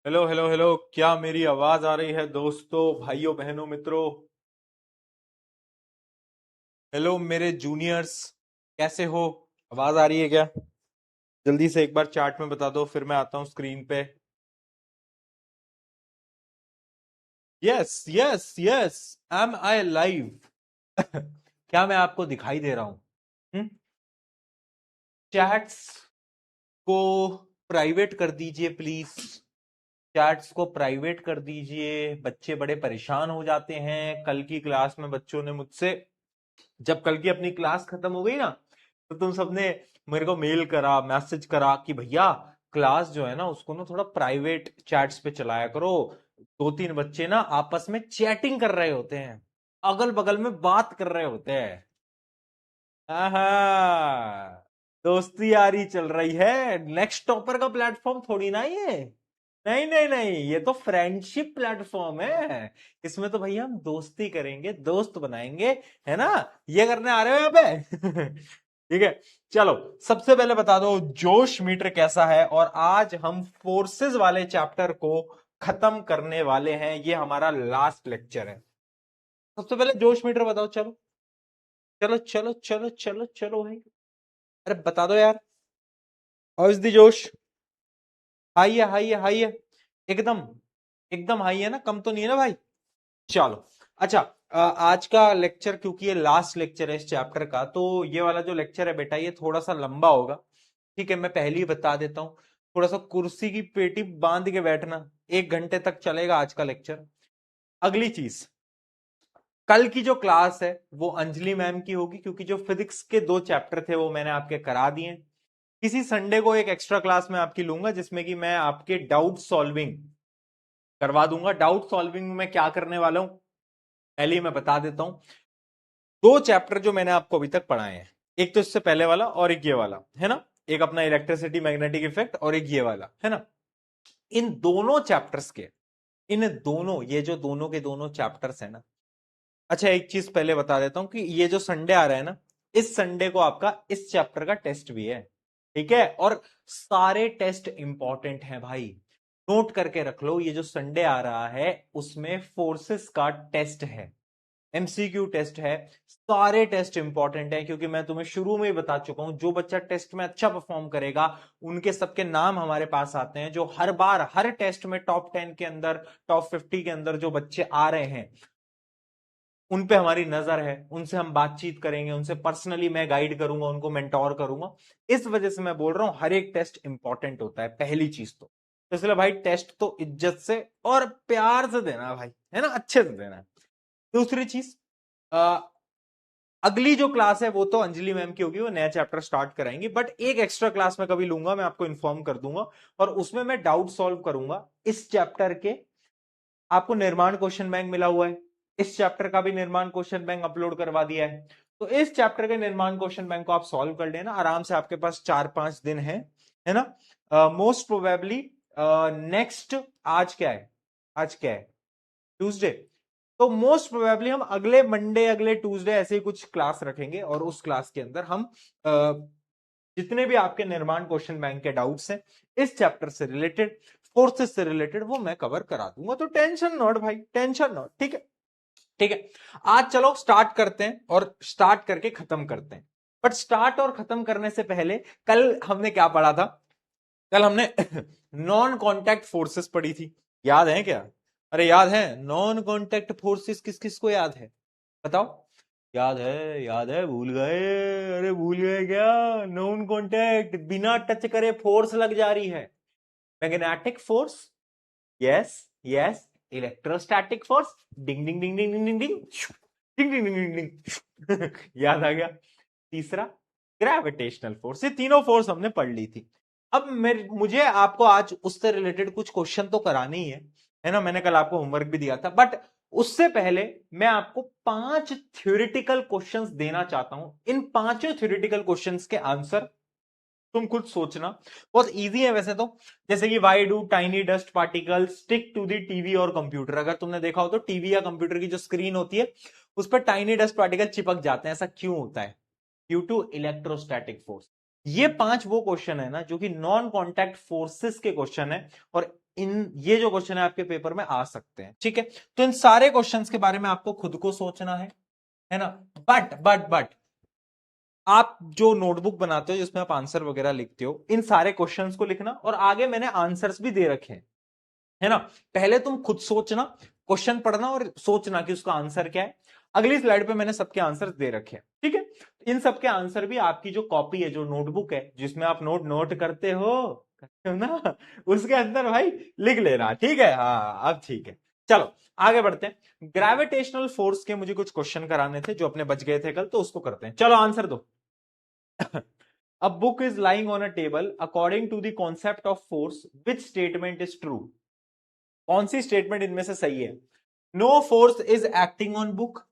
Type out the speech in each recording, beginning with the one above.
Hello hello hello, क्या मेरी आवाज आ रही है दोस्तों, भाइयों बहनों मित्रों? हेलो मेरे जूनियर्स, कैसे हो? आवाज आ रही है क्या? जल्दी से एक बार चैट में बता दो, फिर मैं आता हूँ स्क्रीन पे। Yes yes yes. एम आई लाइव? क्या मैं आपको दिखाई दे रहा हूँ? चैट्स को प्राइवेट कर दीजिए प्लीज। चैट्स को प्राइवेट कर दीजिए, बच्चे बड़े परेशान हो जाते हैं। कल की क्लास में बच्चों ने मुझसे, जब कल की अपनी क्लास खत्म हो गई ना, तो तुम सबने मेरे को मेल करा, मैसेज करा कि भैया क्लास जो है ना उसको ना थोड़ा प्राइवेट चैट्स पे चलाया करो। दो तीन बच्चे ना आपस में चैटिंग कर रहे होते हैं, अगल बगल में बात कर रहे होते हैं। आहा, दोस्ती यारी चल रही है। नेक्स्ट टॉपर का प्लेटफॉर्म थोड़ी ना ये। नहीं नहीं नहीं, ये तो फ्रेंडशिप प्लेटफॉर्म है। इसमें तो भैया हम दोस्ती करेंगे, दोस्त बनाएंगे, है ना? ये करने आ रहे हो यहाँ पे? ठीक है। चलो, सबसे पहले बता दो जोश मीटर कैसा है। और आज हम फोर्सेस वाले चैप्टर को खत्म करने वाले हैं, ये हमारा लास्ट लेक्चर है। सबसे पहले जोश मीटर बताओ, चलो चलो चलो चलो चलो चलो भाई। अरे बता दो यार, हाउ इज द जोश? हाई है, हाई है, हाई है। एकदम एकदम हाई है ना, कम तो नहीं है ना भाई? चलो। अच्छा, आज का लेक्चर, क्योंकि ये लास्ट लेक्चर है इस चैप्टर का, तो ये वाला जो लेक्चर है बेटा ये थोड़ा सा लंबा होगा। ठीक है, मैं पहले ही बता देता हूँ। थोड़ा सा कुर्सी की पेटी बांध के बैठना, 1 घंटे तक चलेगा आज का लेक्चर। अगली चीज, कल की जो क्लास है वो अंजलि मैम की होगी, क्योंकि जो फिजिक्स के 2 चैप्टर थे वो मैंने आपके करा दिए। किसी संडे को एक एक्स्ट्रा क्लास में आपकी लूंगा, जिसमें कि मैं आपके डाउट सॉल्विंग करवा दूंगा। डाउट सॉल्विंग में मैं क्या करने वाला हूं, पहले ही मैं बता देता हूं। 2 चैप्टर जो मैंने आपको अभी तक पढ़ाए हैं, एक तो इससे पहले वाला और एक ये वाला, है ना? एक अपना इलेक्ट्रिसिटी मैग्नेटिक इफेक्ट और एक ये वाला, है ना? इन दोनों चैप्टर्स के, इन दोनों, ये जो दोनों के दोनों चैप्टर्स है ना। अच्छा, एक चीज पहले बता देता हूं कि ये जो संडे आ रहा है ना, इस संडे को आपका इस चैप्टर का टेस्ट भी है। ठीक है, और सारे टेस्ट इंपॉर्टेंट हैं भाई। नोट करके रख लो, ये जो संडे आ रहा है उसमें फोर्सेस का टेस्ट है, एमसीक्यू टेस्ट है। सारे टेस्ट इंपॉर्टेंट है, क्योंकि मैं तुम्हें शुरू में ही बता चुका हूं, जो बच्चा टेस्ट में अच्छा परफॉर्म करेगा उनके सबके नाम हमारे पास आते हैं। जो हर बार हर टेस्ट में टॉप 10 के अंदर, टॉप 50 के अंदर जो बच्चे आ रहे हैं, उन पे हमारी नजर है, उनसे हम बातचीत करेंगे, उनसे पर्सनली मैं गाइड करूंगा, उनको मेंटोर करूंगा। इस वजह से मैं बोल रहा हूं हर एक टेस्ट इंपॉर्टेंट होता है, पहली चीज तो इसलिए भाई टेस्ट तो इज्जत से और प्यार से देना भाई, है ना, अच्छे से देना। दूसरी चीज, अगली जो क्लास है वो तो अंजलि मैम की होगी, वो नया चैप्टर स्टार्ट कराएंगी, बट एक एक्स्ट्रा क्लास मैं कभी लूंगा, मैं आपको इन्फॉर्म कर दूंगा। और उसमें मैं डाउट सॉल्व करूंगा इस चैप्टर के। आपको निर्माण क्वेश्चन बैंक मिला हुआ है, इस चैप्टर का भी निर्माण क्वेश्चन बैंक अपलोड करवा दिया है। तो इस चैप्टर के निर्माण क्वेश्चन बैंक को आप सॉल्व कर लेना आराम से, आपके पास 4-5 दिन है ना? मोस्ट प्रोबेबली नेक्स्ट, आज क्या है, आज क्या है, ट्यूसडे। तो मोस्ट प्रोबेबली हम अगले मंडे, अगले ट्यूसडे ऐसे ही कुछ क्लास रखेंगे, और उस क्लास के अंदर हम जितने भी आपके निर्माण क्वेश्चन बैंक के डाउट्स हैं इस चैप्टर से रिलेटेड, फोर्सेस से रिलेटेड, वो मैं कवर करा दूंगा। तो टेंशन नॉट भाई, टेंशन नॉट। ठीक है, ठीक है। आज चलो स्टार्ट करते हैं, और स्टार्ट करके खत्म करते हैं। बट स्टार्ट और खत्म करने से पहले, कल हमने क्या पढ़ा था? कल हमने नॉन कॉन्टैक्ट फोर्सेस पढ़ी थी, याद है क्या? अरे याद है, नॉन कॉन्टैक्ट फोर्सेस किस किस को याद है? बताओ। याद है, याद है, भूल गए? अरे भूल गए क्या? नॉन कॉन्टैक्ट, बिना टच करे फोर्स लग जा रही है। Magnetic force, yes yes. Electrostatic force, डिंग डिंग डिंग डिंग डिंग डिंग डिंग डिंग डिंग डिंग डिंग डिंग। याद आ गया। तीसरा, ग्रेविटेशनल फोर्स। ये तीनों फोर्स हमने पढ़ ली थी। अब मुझे आपको आज उससे रिलेटेड कुछ क्वेश्चन तो कराने ही है ना? मैंने कल आपको होमवर्क भी दिया था, बट उससे पहले मैं आपको 5 थ्योरेटिकल क्वेश्चंस देना चाहता हूं। इन 5 थ्योरेटिकल क्वेश्चंस के आंसर तुम खुद सोचना, बहुत इजी है वैसे तो। जैसे कि why do tiny dust particle stick to the TV और कंप्यूटर? अगर तुमने देखा हो तो टीवी या कंप्यूटर की जो स्क्रीन होती है उस पर टाइनी डस्ट पार्टिकल चिपक जाते हैं, ऐसा क्यों होता है? Due to electrostatic force. ये 5 वो क्वेश्चन है ना जो कि नॉन कॉन्टैक्ट फोर्सेस के क्वेश्चन है, और ये जो क्वेश्चन है आपके पेपर में आ सकते हैं, ठीक है। तो इन सारे क्वेश्चंस के बारे में आपको खुद को सोचना है ना। बट आप जो नोटबुक बनाते हो जिसमें आप आंसर वगैरह लिखते हो, इन सारे क्वेश्चंस को लिखना, और आगे मैंने आंसर्स भी दे रखे हैं, है ना। पहले तुम खुद सोचना, क्वेश्चन पढ़ना और सोचना कि उसका आंसर क्या है। अगली स्लाइड पे मैंने सबके आंसर दे रखे हैं, ठीक है। इन सबके आंसर भी आपकी जो कॉपी है, जो नोटबुक है जिसमें आप नोट करते हो ना, उसके अंदर भाई लिख लेना, ठीक है। हाँ अब ठीक है, चलो आगे बढ़ते हैं। ग्रेविटेशनल फोर्स के मुझे कुछ क्वेश्चन कराने थे जो अपने बच गए थे कल, तो उसको करते हैं। चलो आंसर दो। A book is lying on a table. According to the concept of force, which statement is true? कौन सी स्टेटमेंट इनमें से सही है? No force is acting on book,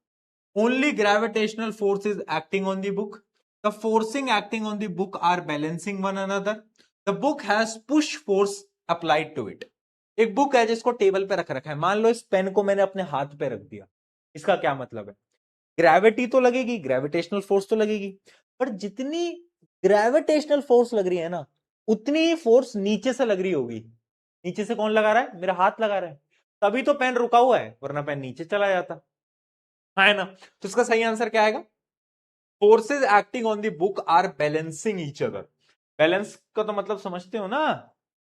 only gravitational force is acting on the book, the forcing acting on the book are balancing one another, the book has push force applied to it. एक book है जिसको table पे रख रखा है, मान लो इस pen को मैंने अपने हाथ पे रख दिया, इसका क्या मतलब है? ग्रेविटी तो लगेगी, ग्रेविटेशनल फोर्स तो लगेगी, पर जितनी ग्रेविटेशनल फोर्स लग रही है ना, उतनी ही फोर्स नीचे से लग रही होगी। नीचे से कौन लगा रहा है? मेरा हाथ लगा रहा है, तभी तो पेन रुका हुआ है, वरना पेन नीचे चला जाता है ना। तो इसका सही आंसर क्या आएगा? Forces acting on the book are balancing each other. Balance का तो मतलब समझते हो ना?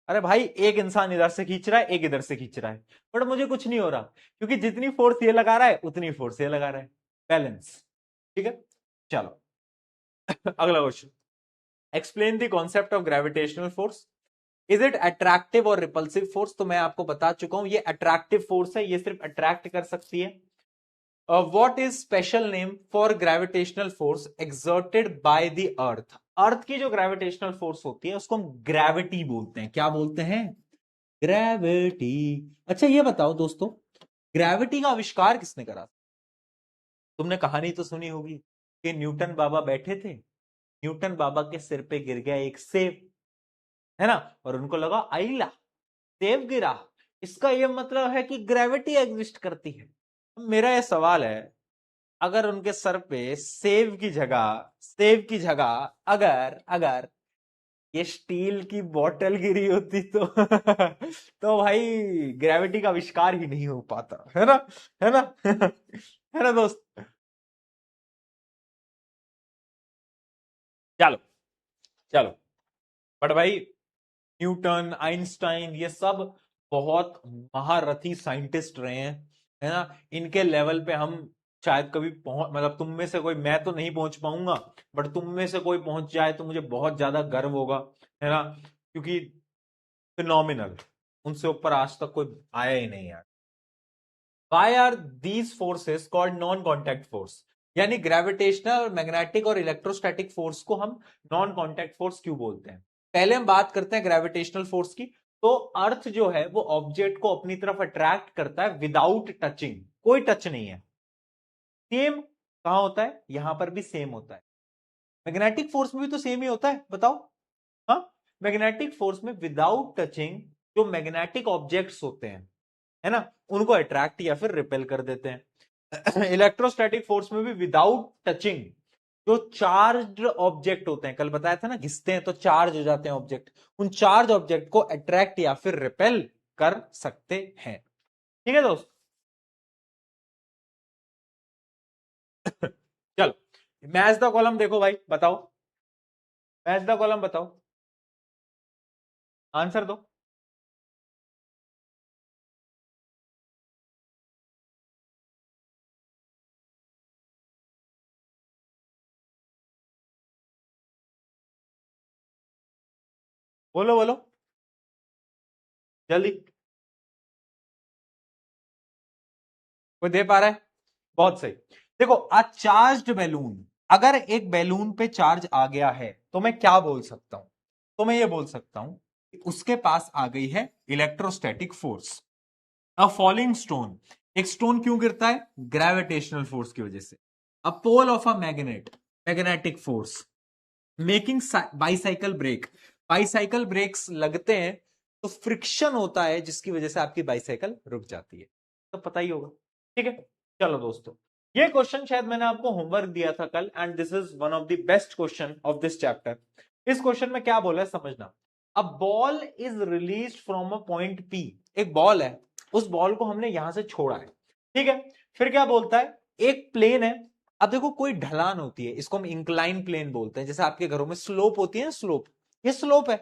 अरे भाई एक इंसान इधर से खींच रहा है, एक इधर से खींच रहा है, बट मुझे कुछ नहीं हो रहा, क्योंकि जितनी फोर्स ये लगा रहा है उतनी फोर्स ये लगा रहा है। बैलेंस, ठीक है। चलो अगला question, explain the concept of gravitational force. Is it attractive और रिपल्सिव फोर्स? तो मैं आपको बता चुका हूं, ये अट्रैक्टिव फोर्स है, ये सिर्फ अट्रैक्ट कर सकती है। What is special name for gravitational force exerted by the earth? Earth की जो ग्रेविटेशनल फोर्स होती है उसको हम ग्रेविटी बोलते हैं। क्या बोलते हैं? ग्रेविटी। अच्छा ये बताओ दोस्तों, ग्रेविटी का आविष्कार किसने करा? तुमने कहानी तो सुनी होगी कि न्यूटन बाबा बैठे थे, न्यूटन बाबा के सिर पे गिर गया एक सेब, है ना, और उनको लगा आईला सेब गिरा, इसका यह मतलब है कि ग्रेविटी एग्जिस्ट करती है। मेरा यह सवाल है, अगर उनके सर पे सेब की जगह अगर अगर ये स्टील की बोतल गिरी होती तो तो भाई ग्रेविटी का आविष्कार ही नहीं हो पाता, है ना, है ना है ना दोस्त। चलो चलो, बट भाई न्यूटन, आइंस्टाइन, ये सब बहुत महारथी साइंटिस्ट रहे हैं, है ना। इनके लेवल पे हम शायद कभी पहुंच, मतलब तुम में से कोई, मैं तो नहीं पहुंच पाऊंगा, बट तुम में से कोई पहुंच जाए तो मुझे बहुत ज्यादा गर्व होगा, है ना, क्योंकि फिनोमिनल, उनसे ऊपर आज तक कोई आया ही नहीं यार। Why are these forces called non contact force? यानी ग्रेविटेशनल, मैग्नेटिक और इलेक्ट्रोस्टैटिक फोर्स को हम नॉन कॉन्टैक्ट फोर्स क्यों बोलते हैं? पहले हम बात करते हैं ग्रेविटेशनल फोर्स की। तो अर्थ जो है वो ऑब्जेक्ट को अपनी तरफ अट्रैक्ट करता है विदाउट टचिंग, कोई टच नहीं है। सेम कहां होता है? यहां पर भी सेम होता है। मैग्नेटिक फोर्स में भी तो सेम ही होता है, बताओ। हाँ, मैग्नेटिक फोर्स में विदाउट टचिंग जो मैग्नेटिक ऑब्जेक्ट्स होते हैं, है ना, उनको अट्रैक्ट या फिर रिपेल कर देते हैं। इलेक्ट्रोस्टैटिक फोर्स में भी विदाउट टचिंग जो चार्ज्ड ऑब्जेक्ट होते हैं, कल बताया था ना, घिसते हैं तो चार्ज हो जाते हैं ऑब्जेक्ट, उन चार्ज ऑब्जेक्ट को अट्रैक्ट या फिर रिपेल कर सकते हैं। ठीक है दोस्त। चलो मैच द कॉलम देखो भाई, बताओ, मैच द कॉलम बताओ, आंसर दो। बोलो बोलो जल्दी, कोई दे पा रहा है? बहुत सही। देखो, अ चार्ज्ड बैलून, अगर एक बैलून पे चार्ज आ गया है तो मैं क्या बोल सकता हूं? तो मैं ये बोल सकता हूं कि उसके पास आ गई है electrostatic force. A falling stone, एक स्टोन क्यों गिरता है? ग्रेविटेशनल फोर्स की वजह से। A pole of a magnet, magnetic force. Making bicycle brake, bicycle brakes लगते हैं तो फ्रिक्शन होता है जिसकी वजह से आपकी बाईसाइकिल रुक जाती है, तो पता ही होगा। ठीक है, चलो दोस्तों, ये क्वेश्चन शायद मैंने आपको होमवर्क दिया था कल, and this is one of the best question of this chapter. इस क्वेश्चन में क्या बोला है समझना। A ball is release from a point P, एक बॉल है, उस बॉल को हमने यहां से छोड़ा है, ठीक है। फिर क्या बोलता है, एक प्लेन है। अब देखो कोई ढलान होती है, इसको हम इंक्लाइन प्लेन बोलते हैं, जैसे आपके घरों में स्लोप होती है ना, स्लोप, ये स्लोप है।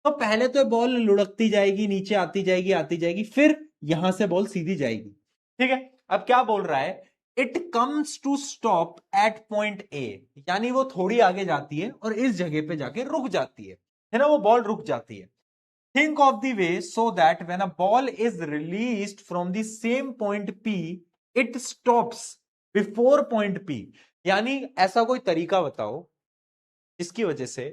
तो पहले तो बॉल लुढ़कती जाएगी, नीचे आती जाएगी, फिर यहां से बॉल सीधी जाएगी, ठीक है। अब क्या बोल रहा है, it comes to stop at point A, यानी वो थोड़ी आगे जाती है और इस जगह पे जाके रुक जाती है ना, वो बॉल रुक जाती है। Think of the way so that when a ball is released from the same point P it stops before point P, यानी ऐसा कोई तरीका बताओ जिसकी वजह से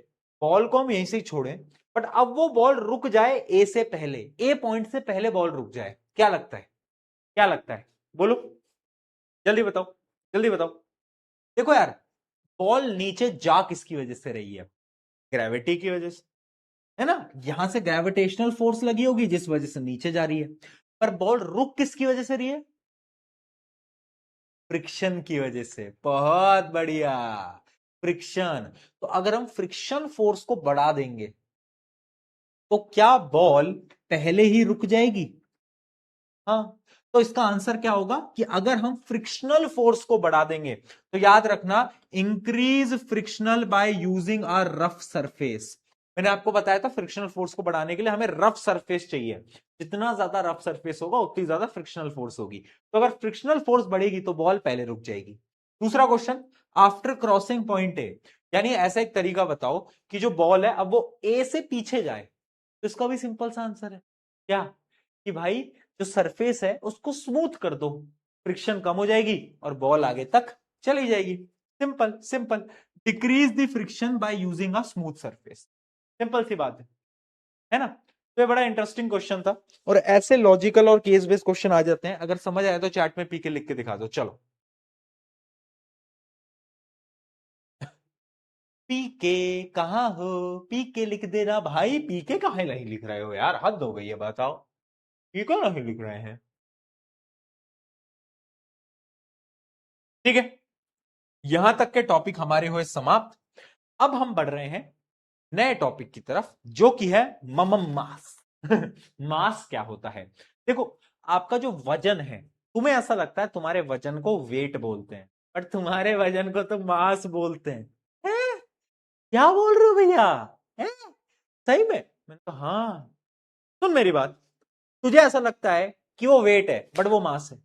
बॉल को हम यहीं से ही छोड़ें, बट अब वो बॉल रुक जाए ए से पहले, ए पॉइंट से पहले बॉल रुक जाए। क्या लगता है, क्या लगता है, बोलो, जल्दी बताओ, जल्दी बताओ। देखो यार, बॉल नीचे जा किसकी वजह से रही है, ग्रेविटी की वजह से, है ना, यहां से ग्रेविटेशनल फोर्स लगी होगी जिस वजह से नीचे जा रही है। पर बॉल रुक किसकी वजह से रही है, फ्रिक्शन की वजह से। बहुत बढ़िया, फ्रिक्शन। तो अगर हम फ्रिक्शन फोर्स को बढ़ा देंगे तो क्या बॉल पहले ही रुक जाएगी, हाँ। तो इसका आंसर क्या होगा कि अगर हम फ्रिक्शनल फोर्स को बढ़ा देंगे, तो याद रखना, increase frictional bye using a rough surface. मैंने आपको बताया था फ्रिक्शनल फोर्स को बढ़ाने के लिए हमें रफ सरफेस चाहिए, जितना ज्यादा रफ सरफेस होगा उतनी ज्यादा फ्रिक्शनल फोर्स होगी। तो अगर फ्रिक्शनल फोर्स बढ़ेगी तो बॉल पहले रुक जाएगी। दूसरा question, after crossing point A, यानी ऐसा एक तरीका बताओ कि जो बॉल है अब वो ए से पीछे जाए। तो इसका भी सिंपल सा आंसर है, क्या, कि भाई जो सरफेस है उसको स्मूथ कर दो, फ्रिक्शन कम हो जाएगी और बॉल आगे तक चली जाएगी। Simple simple, decrease the friction by using a smooth surface, simple सी बात है ना। तो ये बड़ा इंटरेस्टिंग क्वेश्चन था, और ऐसे लॉजिकल और केस बेस्ड क्वेश्चन आ जाते हैं, अगर समझ आया तो चैट में पीके लिख के दिखा दो, चलो। पीके कहाँ हो, पीके लिख देना भाई, पीके कहाँ नहीं लिख रहे हो यार, हद हो गई है, बताओ, पीके नहीं लिख रहे हैं, ठीक है। यहां तक के टॉपिक हमारे हुए समाप्त। अब हम बढ़ रहे हैं नए टॉपिक की तरफ, जो कि है ममम मास। मास क्या होता है, देखो, आपका जो वजन है, तुम्हें ऐसा लगता है तुम्हारे वजन को वेट बोलते हैं, पर तुम्हारे वजन को तो मास बोलते हैं। हैं? क्या बोल रहे हो भैया, हैं? सही में, मैंने कहा हाँ। सुन मेरी बात, तुझे ऐसा लगता है कि वो वेट है बट वो मास है।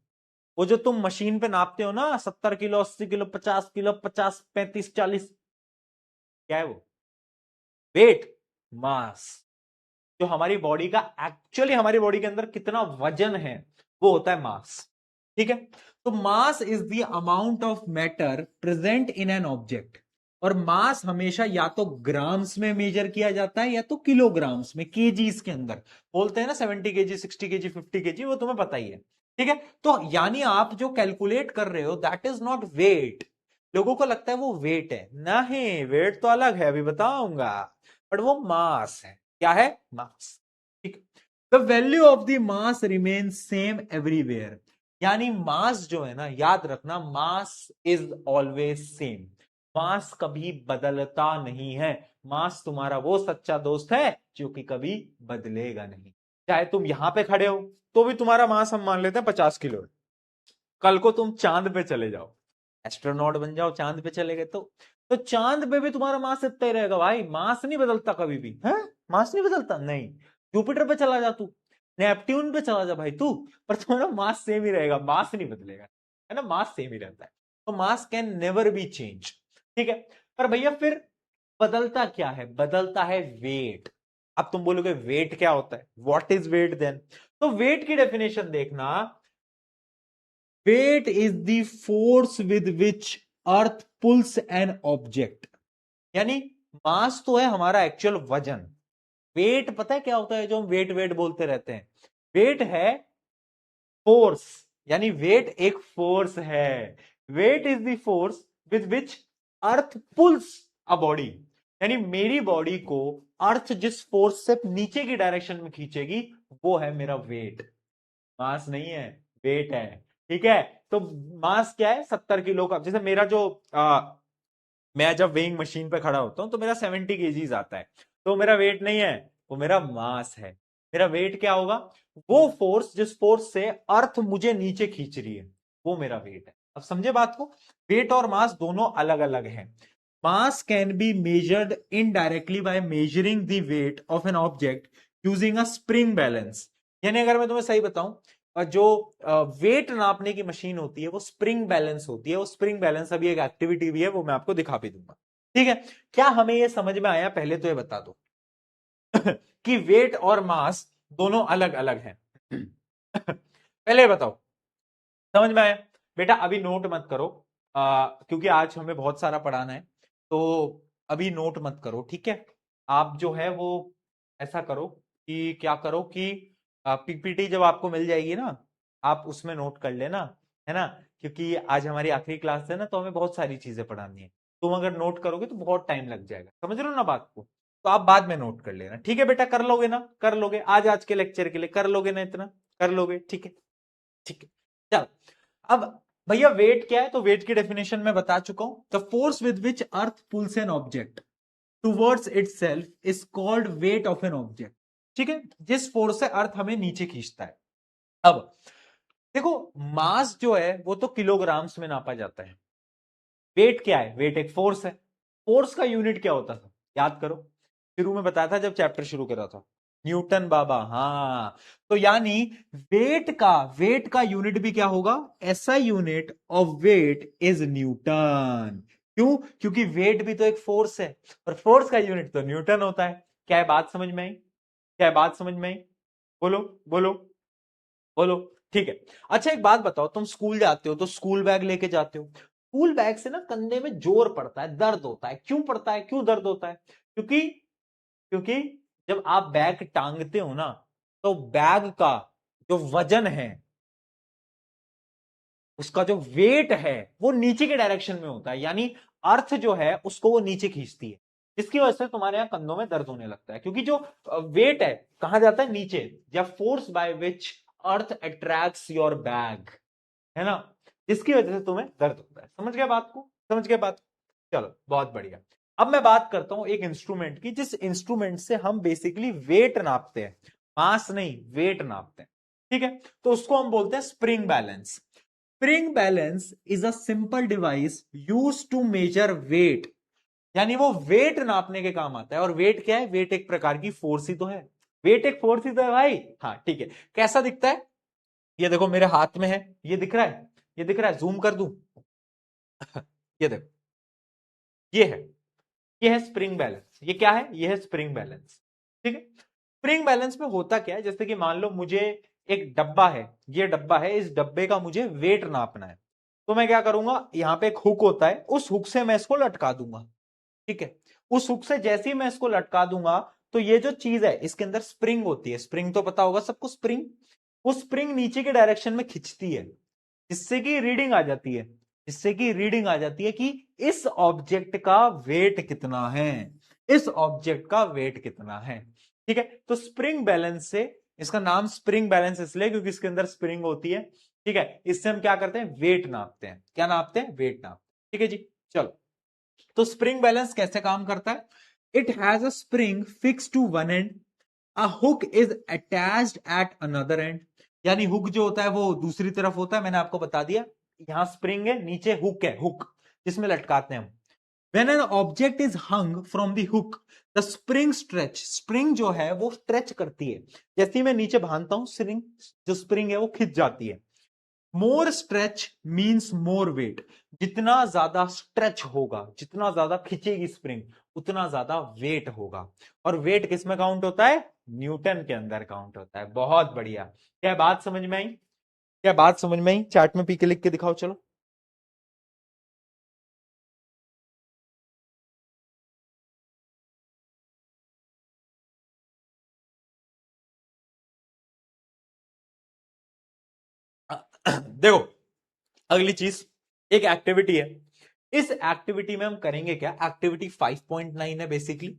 वो जो तुम मशीन पे नापते हो ना, 70 किलो, 80 किलो, 50 किलो, 50, 35, 40, क्या है वो, वेट, मास। जो हमारी बॉडी का एक्चुअली हमारी बॉडी के अंदर कितना वजन है वो होता है मास, ठीक है। तो mass is the amount of matter present in an object, और मास हमेशा या तो ग्राम्स में मेजर किया जाता है या तो किलोग्राम्स में, केजीज के अंदर बोलते हैं ना, 70 kg, 60 kg, 50 kg, वो तुम्हें पता ही है, ठीक है। तो यानी आप जो कैलकुलेट कर रहे हो दैट इज नॉट वेट। लोगों को लगता है वो वेट है, नहीं, वेट तो अलग है, अभी बताऊंगा, बट वो मास है। क्या है, मास, ठीक। The value of the mass remain same everywhere, यानी मास जो है ना, याद रखना, मास इज ऑलवेज सेम, मास कभी बदलता नहीं है। मास तुम्हारा वो सच्चा दोस्त है जो कि कभी बदलेगा नहीं। चाहे तुम यहां पे खड़े हो तो भी तुम्हारा मास हम मान लेते हैं 50 किलो है, कल को तुम चांद पे चले जाओ, एस्ट्रोनॉट बन जाओ, चांद पे चले गए तो चांद पे भी तुम्हारा मास इतना ही रहेगा भाई, मास नहीं बदलता कभी भी, है, मास नहीं बदलता, नहीं। जुपिटर पे चला जा तू, नेपट्यून पे चला जा भाई तू, पर तुम्हारा मास सेम ही रहेगा, मास नहीं बदलेगा, है ना, मास सेम ही रहता है। तो मास कैन नेवर बी चेंज, ठीक है। पर भैया फिर बदलता क्या है, बदलता है वेट। अब तुम बोलोगे वेट क्या होता है, व्हाट इज वेट देन, तो वेट की डेफिनेशन देखना, weight is the force with which earth pulls an object, यानी मास तो है हमारा एक्चुअल वजन, वेट पता है क्या होता है जो हम वेट वेट बोलते रहते हैं, वेट है फोर्स, यानी वेट एक फोर्स है, weight is the force with which earth pulls a body, यानी मेरी बॉडी को अर्थ जिस फोर्स से नीचे की डायरेक्शन में खींचेगी वो है मेरा वेट, मास नहीं है, वेट है, ठीक है। तो मास क्या है, 70 किलो का, जैसे मेरा जो मैं जब वेइंग मशीन पे खड़ा होता हूं तो मेरा 70 kgs आता है, तो मेरा वेट नहीं है, वो मेरा मास है। मेरा वेट क्या होगा? वो फोर्स जिस फोर्स से अर्थ मुझे नीचे खींच रही है, वो मेरा वेट है। अब समझे बात को? वेट और मास दोनों अलग अलग हैं। मास can be measured indirectly by measuring the weight of an object using a spring balance. यानी अगर मैं तुम्हें सही बताऊं, जो वेट नापने की मशीन होती है वो स्प्रिंग बैलेंस होती है। वो स्प्रिंग बैलेंस अभी एक एक्टिविटी भी है, वो मैं आपको दिखा भी दूंगा। ठीक है? क्या हमें ये समझ में आया? पहले तो ये बता दो कि वेट और मास दोनों अलग अलग हैं। पहले बताओ, समझ में आया? बेटा अभी नोट मत करो, क्योंकि आज हमें बहुत सारा पढ़ाना है, तो अभी नोट मत करो, ठीक है? आप जो है वो ऐसा करो कि क्या करो कि पीपीटी जब आपको मिल जाएगी ना, आप उसमें नोट कर लेना, है ना? क्योंकि आज हमारी आखिरी क्लास है ना, तो हमें बहुत सारी चीजें पढ़ानी है। तुम अगर नोट करोगे तो बहुत टाइम लग जाएगा, समझ रहे हो ना बात को? तो आप बाद में नोट कर लेना, ठीक है बेटा? कर लोगे ना? कर लोगे आज के लेक्चर के लिए? कर लोगे ना? इतना कर लोगे? ठीक है, ठीक है। चल, अब भैया वेट क्या है? तो वेट की डेफिनेशन में बता चुका हूं। The force with which earth pulls an object towards itself is called weight of an object. ठीक है? जिस फोर्स से अर्थ हमें नीचे खींचता है। अब देखो, मास जो है वो तो किलोग्राम्स में नापा जाता है। वेट क्या है? वेट एक फोर्स है। फोर्स का यूनिट क्या होता था? याद करो, शुरू में बताया था जब चैप्टर शुरू करा था, न्यूटन बाबा। हाँ, तो यानी वेट का यूनिट भी क्या होगा? ऐसा unit of weight is newton. क्यों? क्योंकि वेट भी तो एक फोर्स है, और फोर्स का यूनिट तो न्यूटन होता है। क्या है बात समझ में आई? क्या है बात समझ में आई? बोलो बोलो बोलो। ठीक है। अच्छा एक बात बताओ, तुम स्कूल जाते हो तो स्कूल बैग लेके जाते हो। स्कूल बैग से ना कंधे में जोर पड़ता है, दर्द होता है। क्यों पड़ता है? क्यों दर्द होता है? क्योंकि क्योंकि जब आप बैग टांगते हो ना, तो बैग का जो वजन है, उसका जो वेट है, वो नीचे के डायरेक्शन में होता है। यानी अर्थ जो है उसको वो नीचे खींचती है, जिसकी वजह से तुम्हारे यहां कंधों में दर्द होने लगता है। क्योंकि जो वेट है कहां जाता है? नीचे। या force by which earth attracts your bag, है ना, जिसकी वजह से तुम्हें दर्द होता है। समझ गए बात को? समझ गए बात? चलो बहुत बढ़िया। अब मैं बात करता हूं एक इंस्ट्रूमेंट की, जिस इंस्ट्रूमेंट से हम बेसिकली वेट नापते हैं, मास नहीं, वेट नापते हैं। ठीक है? तो उसको हम बोलते हैं spring balance. Spring balance is a simple device use to measure weight. यानी वो वेट नापने के काम आता है। और वेट क्या है? वेट एक प्रकार की फोर्स ही तो है। वेट एक फोर्स ही तो है भाई। हाँ ठीक है। कैसा दिखता है? ये देखो मेरे हाथ में है, ये दिख रहा है? ये दिख रहा है? जूम कर दूं? ये देखो, ये है, ये है स्प्रिंग बैलेंस। ये क्या है? ये है स्प्रिंग बैलेंस। ठीक है? स्प्रिंग बैलेंस में होता क्या है? जैसे कि मान लो मुझे एक डब्बा है, ये डब्बा है, इस डब्बे का मुझे वेट नापना है। तो मैं क्या करूंगा? यहां पे एक हुक होता है, उस हुक से मैं इसको लटका दूंगा। ठीक है? उस हुक से जैसे ही मैं इसको लटका दूंगा, तो ये जो चीज है इसके अंदर स्प्रिंग होती है। स्प्रिंग तो पता होगा सबको, स्प्रिंग। वो स्प्रिंग नीचे के डायरेक्शन में खिंचती है, जिससे कि रीडिंग आ जाती है, जिससे कि रीडिंग आ जाती है कि इस ऑब्जेक्ट का वेट कितना है, इस ऑब्जेक्ट का वेट कितना है। ठीक है? तो स्प्रिंग बैलेंस से, इसका नाम स्प्रिंग बैलेंस इसलिए क्योंकि इसके अंदर स्प्रिंग होती है। ठीक है? इससे हम क्या करते हैं? वेट नापते हैं। क्या नापते हैं? वेट नापते हैं। ठीक है जी? चलो, तो स्प्रिंग बैलेंस कैसे काम करता है? It has a spring fix to one end, a hook is attached at another end. यानी हुक जो होता है वो दूसरी तरफ होता है, मैंने आपको बता दिया। यहां स्प्रिंग है, नीचे हुक है, हुक जिसमें लटकाते हैं हम। When an object is hung from the hook, the spring stretch, spring जो है वो स्ट्रेच करती है। जैसे ही मैं नीचे बांधता हूं, स्प्रिंग, जो स्प्रिंग है वो खिंच जाती है। मोर स्ट्रेच मीन्स मोर वेट। जितना ज्यादा स्ट्रेच होगा, जितना ज्यादा खिंचेगी स्प्रिंग, उतना ज्यादा वेट होगा। और वेट किस में काउंट होता है? न्यूटन के अंदर काउंट होता है। बहुत बढ़िया। क्या बात समझ में आई? क्या बात समझ में आई? चार्ट में पी के लिख के दिखाओ चलो। देखो, अगली चीज एक एक्टिविटी है। इस एक्टिविटी में हम करेंगे क्या? एक्टिविटी 5.9 है बेसिकली।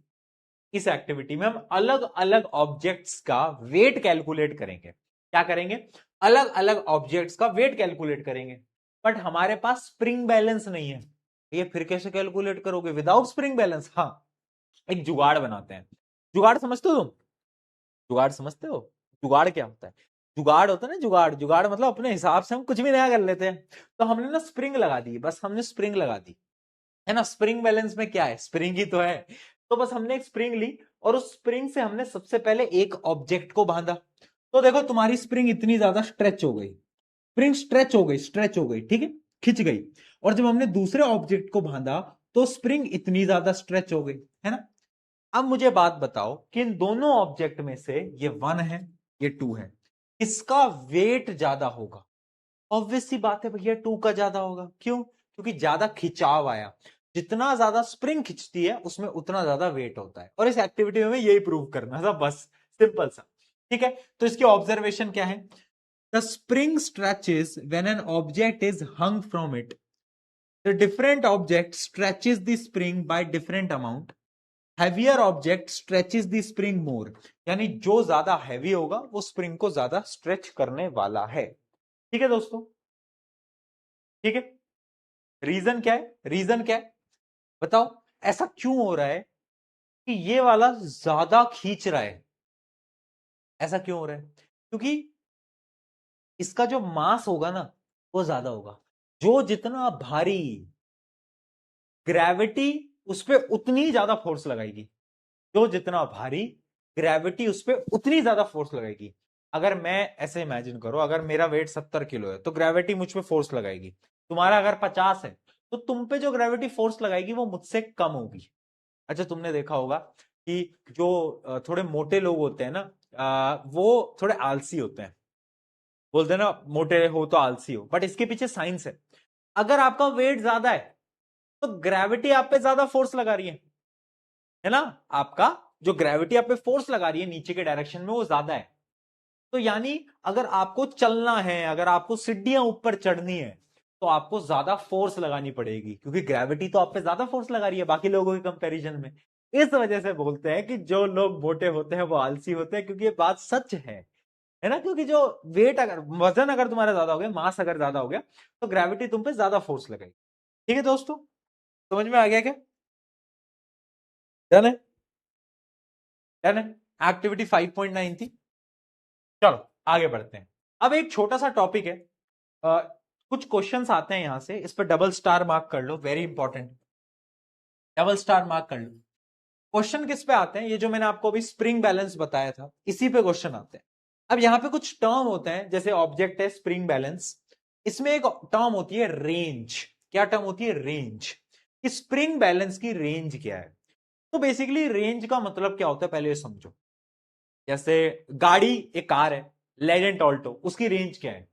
इस एक्टिविटी में हम अलग अलग ऑब्जेक्ट्स का वेट कैलकुलेट करेंगे। क्या करेंगे? अलग अलग ऑब्जेक्ट्स का वेट कैलकुलेट करेंगे। बट हमारे पास स्प्रिंग बैलेंस नहीं है। ये फिर कैसे कैलकुलेट करोगे विदाउट स्प्रिंग बैलेंस? हाँ, एक जुगाड़ बनाते हैं। जुगाड़ समझते हो तुम? जुगाड़ समझते हो? जुगाड़ क्या होता है? जुगाड़ होता है ना, जुगाड़। जुगाड़ मतलब अपने हिसाब से हम कुछ भी नया कर लेते हैं। तो हमने ना स्प्रिंग लगा दी, बस हमने स्प्रिंग लगा दी, है ना। स्प्रिंग बैलेंस में क्या है? स्प्रिंग ही तो है। तो बस हमने एक स्प्रिंग ली और उस स्प्रिंग से हमने सबसे पहले एक ऑब्जेक्ट को बांधा। तो देखो तुम्हारी स्प्रिंग इतनी ज्यादा स्ट्रेच हो गई, स्प्रिंग स्ट्रेच हो गई, स्ट्रेच हो गई, ठीक है, खिंच गई। और जब हमने दूसरे ऑब्जेक्ट को बांधा तो स्प्रिंग इतनी ज्यादा स्ट्रेच हो गई, है ना। अब मुझे बात बताओ कि इन दोनों ऑब्जेक्ट में से ये 1 है, ये 2 है, किसका वेट ज्यादा होगा? ऑब्वियस सी बात है भैया, 2 का ज्यादा होगा। क्यों? क्योंकि ज्यादा खिंचाव आया। जितना ज्यादा स्प्रिंग खिंचती है उसमें उतना ज्यादा वेट होता है। और इस एक्टिविटी में यही प्रूव करना था, बस सिंपल सा। ठीक है, तो इसकी ऑब्जर्वेशन क्या है? The spring stretches when an object is hung from it, the different object stretches the spring by different amount, heavier object stretches the spring more. यानी जो ज्यादा हैवी होगा वो स्प्रिंग को ज्यादा स्ट्रेच करने वाला है। ठीक है दोस्तों, ठीक है। रीजन क्या है? रीजन क्या है बताओ? ऐसा क्यों हो रहा है कि ये वाला ज्यादा खींच रहा है? ऐसा क्यों हो रहा है? क्योंकि इसका जो मास होगा ना वो ज्यादा होगा। जो जितना भारी, ग्रेविटी उस पर उतनी ज्यादा फोर्स लगाएगी। जो जितना भारी, ग्रेविटी उस पर उतनी ज्यादा फोर्स लगाएगी। अगर मैं ऐसे इमेजिन करो, अगर मेरा वेट 70 किलो है तो ग्रेविटी मुझ पे फोर्स लगाएगी। तुम्हारा अगर 50 है तो तुम पे जो ग्रेविटी फोर्स लगाएगी वो मुझसे कम होगी। अच्छा, तुमने देखा होगा कि जो थोड़े मोटे लोग होते हैं ना, वो थोड़े आलसी होते हैं। बोलते हैं ना, मोटे हो तो आलसी हो, बट इसके पीछे साइंस है। अगर आपका वेट ज्यादा है तो ग्रेविटी आप पे ज्यादा फोर्स लगा रही है ना। आपका जो ग्रेविटी आप पे फोर्स लगा रही है नीचे के डायरेक्शन में वो ज्यादा है। तो यानी अगर आपको चलना है, अगर आपको सीढ़ियां ऊपर चढ़नी है तो आपको ज्यादा फोर्स लगानी पड़ेगी, क्योंकि ग्रेविटी तो आप पे ज्यादा फोर्स लगा रही है बाकी लोगों के कंपैरिजन में। इस वजह से बोलते हैं कि जो लोग मोटे होते हैं वो आलसी होते हैं, क्योंकि ये बात सच है ना। क्योंकि जो वेट, अगर वजन अगर तुम्हारा ज्यादा हो गया, मास अगर ज्यादा हो गया, तो ग्रेविटी तुम पे ज्यादा फोर्स लगाएगी। ठीक है दोस्तों, समझ में आ गया क्या? डन है? डन है। एक्टिविटी 5.9 थी। चलो आगे बढ़ते हैं। अब एक छोटा सा टॉपिक है, अ, कुछ क्वेश्चंस आते हैं यहां से, इस पर डबल स्टार मार्क कर लो, very important. Double star mark कर लो। क्वेश्चन किस पे आते हैं? ये जो मैंने आपको अभी स्प्रिंग बैलेंस बताया था, इसी पे क्वेश्चन आते हैं। अब यहाँ पे कुछ टर्म होते हैं, जैसे ऑब्जेक्ट है स्प्रिंग बैलेंस, इसमें एक टर्म होती है रेंज। क्या टर्म होती है? रेंज। स्प्रिंग बैलेंस की रेंज क्या है? तो बेसिकली रेंज का मतलब क्या होता है पहले ये समझो। जैसे गाड़ी, एक कार है लेजेंड ऑल्टो, उसकी रेंज क्या है?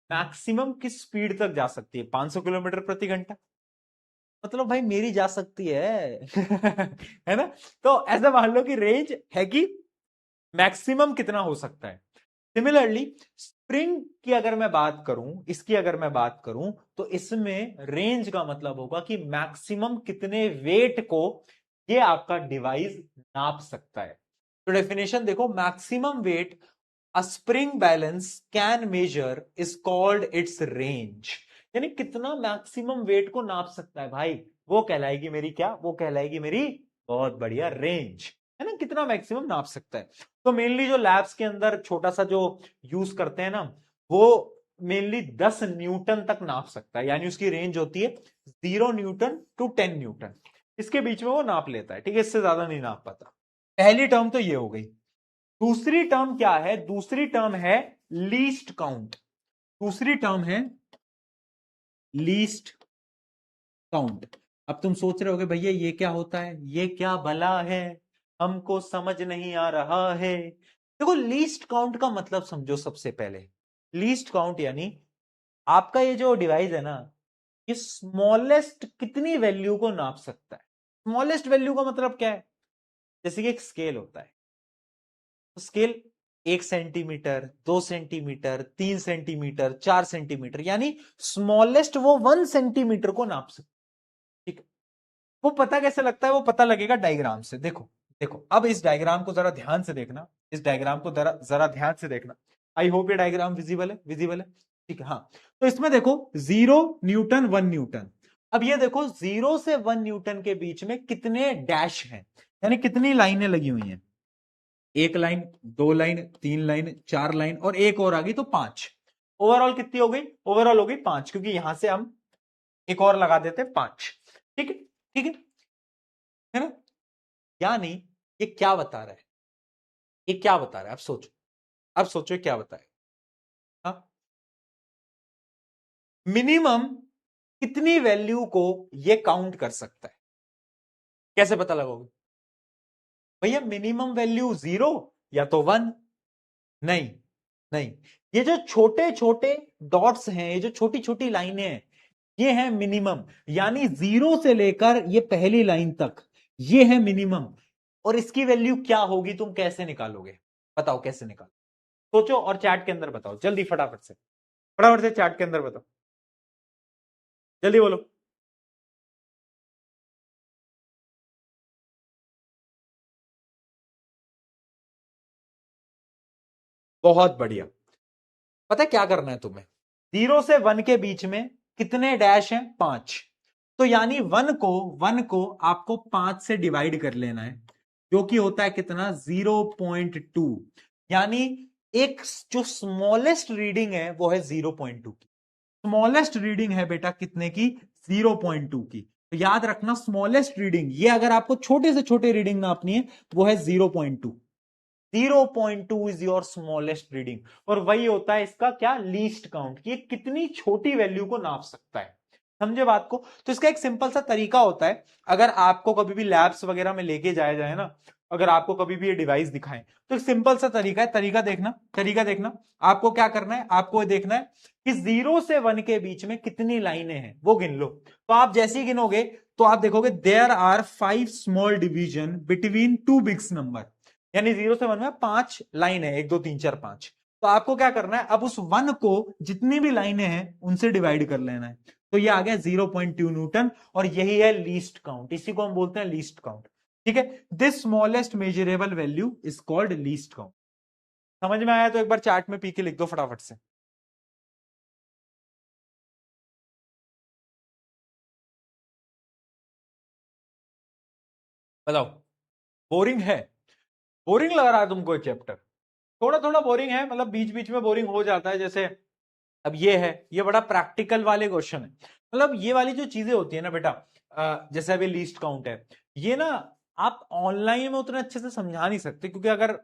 मैक्सिमम किस स्पीड तक जा सकती है? 500 किलोमीटर प्रति घंटा। मतलब भाई मेरी जा सकती है है ना। तो ऐसा मान लो कि रेंज है कि मैक्सिमम कितना हो सकता है। सिमिलरली स्प्रिंग की अगर मैं बात करूं, इसकी अगर मैं बात करूं, तो इसमें रेंज का मतलब होगा कि मैक्सिमम कितने वेट को ये आपका डिवाइस नाप सकता है। तो डेफिनेशन देखो, maximum weight a spring balance can measure is called its range. यानी कितना मैक्सिमम वेट को नाप सकता है भाई, वो कहलाएगी मेरी क्या? वो कहलाएगी मेरी बहुत बढ़िया रेंज, है ना। कितना मैक्सिमम नाप सकता है। तो मेनली जो लैब्स के अंदर छोटा सा जो यूज करते हैं ना, वो मेनली 10 न्यूटन तक नाप सकता है। यानी उसकी रेंज होती है 0 न्यूटन टू 10 न्यूटन, इसके बीच में वो नाप लेता है। ठीक है, इससे ज्यादा नहीं नाप पाता। पहली टर्म तो ये हो गई। दूसरी टर्म क्या है? दूसरी टर्म है लीस्ट काउंट। दूसरी टर्म है लीस्ट काउंट। अब तुम सोच रहे होगे भैया ये क्या होता है, ये क्या भला है, हमको समझ नहीं आ रहा है। देखो, लीस्ट काउंट का मतलब समझो सबसे पहले। लीस्ट काउंट यानी आपका ये जो डिवाइस है ना, ये स्मॉलेस्ट कितनी वैल्यू को नाप सकता है। स्मॉलेस्ट वैल्यू का मतलब क्या है? जैसे कि एक स्केल होता है, तो scale 1 centimetre, 2 centimetre, 3 centimetre, 4 centimetre, यानी स्मॉलेस्ट वो 1 सेंटीमीटर को नाप सकता है। ठीक है। वो पता कैसे लगता है? वो पता लगेगा डायग्राम से। देखो, देखो अब इस डायग्राम को जरा ध्यान से देखना, इस डायग्राम को जरा जरा ध्यान से देखना। आई होप ये डायग्राम विजिबल है, विजिबल है। ठीक है, हाँ। तो इसमें देखो 0 न्यूटन, 1 न्यूटन। अब ये देखो 0 से 1 न्यूटन के बीच में कितने डैश हैं, यानी कितनी लाइनें लगी हुई हैं। एक लाइन, 2 लाइन, 3 लाइन, 4 लाइन और एक और आ गई तो 5। ओवरऑल कितनी हो गई? ओवरऑल हो गई 5, क्योंकि यहां से हम एक और लगा देते हैं 5। ठीक है, ठीक है ना? यानी ये क्या बता रहा है? ये क्या बता रहा है? अब सोचो, अब सोचो क्या बताए। हाँ, मिनिमम कितनी वैल्यू को ये काउंट कर सकता है? कैसे पता लगाओगे भैया? मिनिमम वैल्यू 0 या तो 1। नहीं, नहीं, ये जो छोटे छोटे डॉट्स हैं, ये जो छोटी छोटी लाइनें हैं, ये है मिनिमम। यानी 0 से लेकर ये पहली लाइन तक ये है मिनिमम। और इसकी वैल्यू क्या होगी तुम कैसे निकालोगे? बताओ कैसे निकालो? सोचो और चैट के अंदर बताओ जल्दी, फटाफट से, फटाफट से चैट के अंदर बताओ, जल्दी बोलो। बहुत बढ़िया। पता है क्या करना है तुम्हें? 0 से 1 के बीच में कितने डैश हैं? 5। तो यानी 1 को आपको 5 से डिवाइड कर लेना है, जो कि होता है कितना? 0.2। यानी एक जो स्मॉलेस्ट रीडिंग है वो है 0.2 की। स्मॉलेस्ट रीडिंग है बेटा कितने की? 0.2 की। तो याद रखना, स्मॉलेस्ट रीडिंग, ये अगर आपको छोटे से छोटे रीडिंग नापनी है वो है 0.2। 0.2 इज योर स्मॉलेस्ट रीडिंग। और वही होता है इसका क्या? लीस्ट काउंट, कि कितनी छोटी वैल्यू को नाप सकता है। समझे बात को? तो इसका एक सिंपल सा तरीका होता है, अगर आपको कभी भी लैब्स वगैरह में लेके जाया जाए ना, अगर आपको कभी भी ये डिवाइस दिखाएं, तो एक सिंपल सा तरीका है। तरीका देखना, तरीका देखना। आपको क्या करना है? आपको देखना है कि 0 से 1 के बीच में कितनी लाइनें हैं वो गिन लो। तो आप जैसे ही गिनोगे तो आप देखोगे there are 5 small division between 2 bigs number. यानी 0 से 1 में 5 लाइन है, 1 2 3 4 5। तो आपको क्या करना है? अब उस 1 को जितनी भी लाइनें हैं उनसे डिवाइड कर लेना है। तो ये आ गया 0.2 न्यूटन। और यही है लीस्ट काउंट, इसी को हम बोलते हैं लीस्ट काउंट। ठीक है, this smallest measurable value is called least count. समझ में आया तो एक बार चार्ट में पी के लिख दो फटाफट से। बताओ, बोरिंग है? बोरिंग लग रहा है तुमको ये चैप्टर? थोड़ा थोड़ा बोरिंग है, मतलब बीच बीच में बोरिंग हो जाता है। जैसे अब ये है, ये बड़ा प्रैक्टिकल वाले क्वेश्चन है। मतलब ये वाली जो चीजें होती है ना बेटा, जैसे अभी लीस्ट काउंट है, ये ना आप ऑनलाइन में उतने अच्छे से समझा नहीं सकते, क्योंकि अगर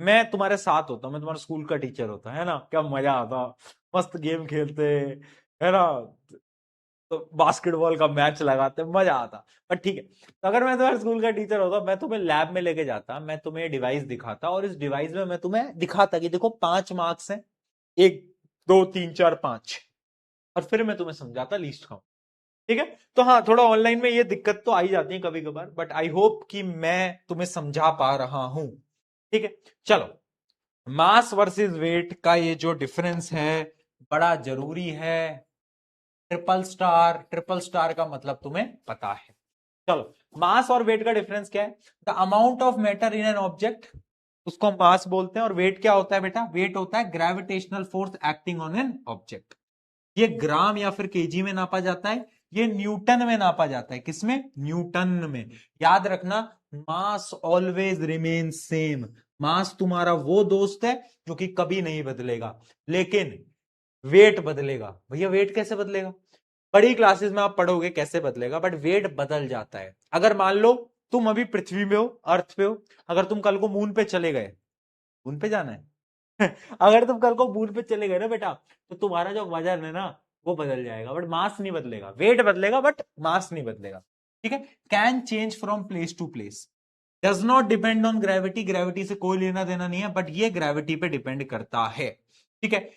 मैं तुम्हारे साथ होता, मैं तुम्हारा स्कूल का टीचर होता है ना, क्या मजा आता, मस्त गेम खेलते, है ना, तो बास्केटबॉल का मैच लगाते, मजा आता। पर ठीक है, तो अगर मैं तुम्हारे स्कूल का टीचर होता, मैं तुम्हें लैब में लेके जाता, मैं तुम्हें डिवाइस दिखाता, और इस डिवाइस में मैं तुम्हें दिखाता कि देखो 5 मार्क्स हैं, 1 2 3 4 5, और फिर मैं तुम्हें समझाता लीस्ट काउंट। ठीक है, तो हाँ, थोड़ा ऑनलाइन में ये दिक्कत तो आई जाती है कभी कभार, बट आई होप कि मैं तुम्हें समझा पा रहा हूं। ठीक है, चलो, मास वर्सेस वेट का ये जो डिफरेंस है बड़ा जरूरी है। ट्रिपल स्टार, ट्रिपल स्टार का मतलब तुम्हें पता है। चलो, मास और वेट का डिफरेंस क्या है? The amount of matter in an object, उसको हम मास बोलते हैं। और वेट क्या होता है बेटा? वेट होता है gravitational force acting on an object. ये ग्राम या फिर केजी में नापा जाता है, ये न्यूटन में नापा जाता है। किसमें? न्यूटन में। याद रखना, मास ऑलवेज रिमेन सेम। मास तुम्हारा वो दोस्त है जो कि कभी नहीं बदलेगा, लेकिन वेट बदलेगा। भैया वेट कैसे बदलेगा? बड़ी क्लासेस में आप पढ़ोगे कैसे बदलेगा, बट वेट बदल जाता है। अगर मान लो तुम अभी पृथ्वी में हो, अर्थ पे हो, अगर तुम कल को मून पे चले गए, मून पे जाना है अगर तुम कल को मून पे चले गए ना बेटा, तो तुम्हारा जो वजन है ना वो बदल जाएगा, बट मास नहीं बदलेगा। वेट बदलेगा बट मास नहीं बदलेगा। ठीक है, can change from place to place, does not depend on gravity. Gravity से कोई लेना देना नहीं है, बट ये ग्रेविटी पे डिपेंड करता है। ठीक है,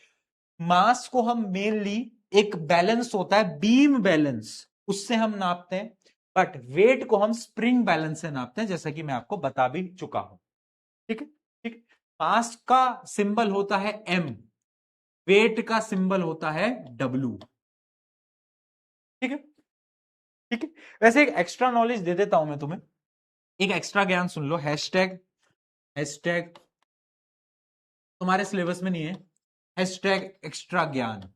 मास को हम मेनली, एक बैलेंस होता है बीम बैलेंस, उससे हम नापते हैं। बट वेट को हम स्प्रिंग बैलेंस से नापते हैं, जैसा कि मैं आपको बता भी चुका हूं। ठीक है, ठीक है। मास का सिंबल होता है एम, वेट का सिंबल होता है डब्ल्यू। ठीक है, ठीक है। वैसे एक एक्स्ट्रा नॉलेज दे देता हूं मैं तुम्हें, एक एक्स्ट्रा ज्ञान सुन लो। हैशटैग, हैशटैग तुम्हारे सिलेबस में नहीं है, हैशटैग एक्स्ट्रा ज्ञान।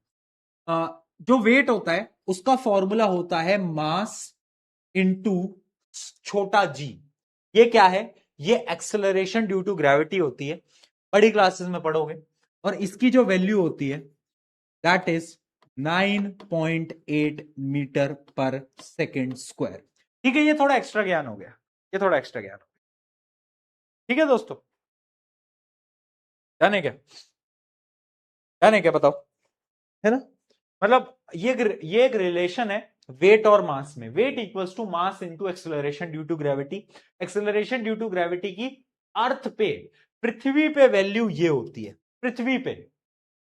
जो वेट होता है उसका फॉर्मूला होता है मास इंटू छोटा जी। ये क्या है? ये एक्सेलरेशन ड्यू टू ग्रेविटी होती है, बड़ी क्लासेस में पढ़ोगे। और इसकी जो वैल्यू होती है दैट इज 9.8 मीटर पर सेकेंड स्क्वायर। ठीक है, ये थोड़ा एक्स्ट्रा ज्ञान हो गया, ये थोड़ा एक्स्ट्रा ज्ञान हो गया। ठीक है दोस्तों, डन है क्या? डन है क्या, बताओ, है ना? मतलब ये एक रिलेशन है वेट और मास में। Weight equals to mass into acceleration due to gravity. Acceleration due to gravity की अर्थ पे, पृथ्वी पे वैल्यू ये होती है, पृथ्वी पे।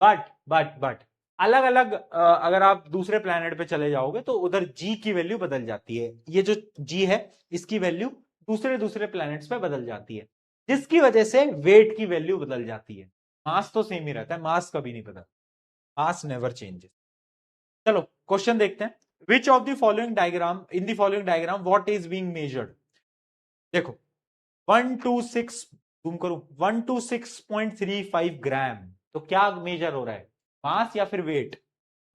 बट अलग अलग अगर आप दूसरे प्लैनेट पे चले जाओगे तो उधर जी की वैल्यू बदल जाती है। ये जो जी है इसकी वैल्यू दूसरे दूसरे प्लैनेट्स पे बदल जाती है, जिसकी वजह से वेट की वैल्यू बदल जाती है। मास तो सेम ही रहता है, मास कभी नहीं बदलता, मास नेवर चेंजेस। चलो क्वेश्चन देखते हैं। Which of the following diagram, in the following diagram what is being measured? देखो 126, तुम करो 126.35 ग्राम, तो क्या मेजर हो रहा है, मास या फिर वेट?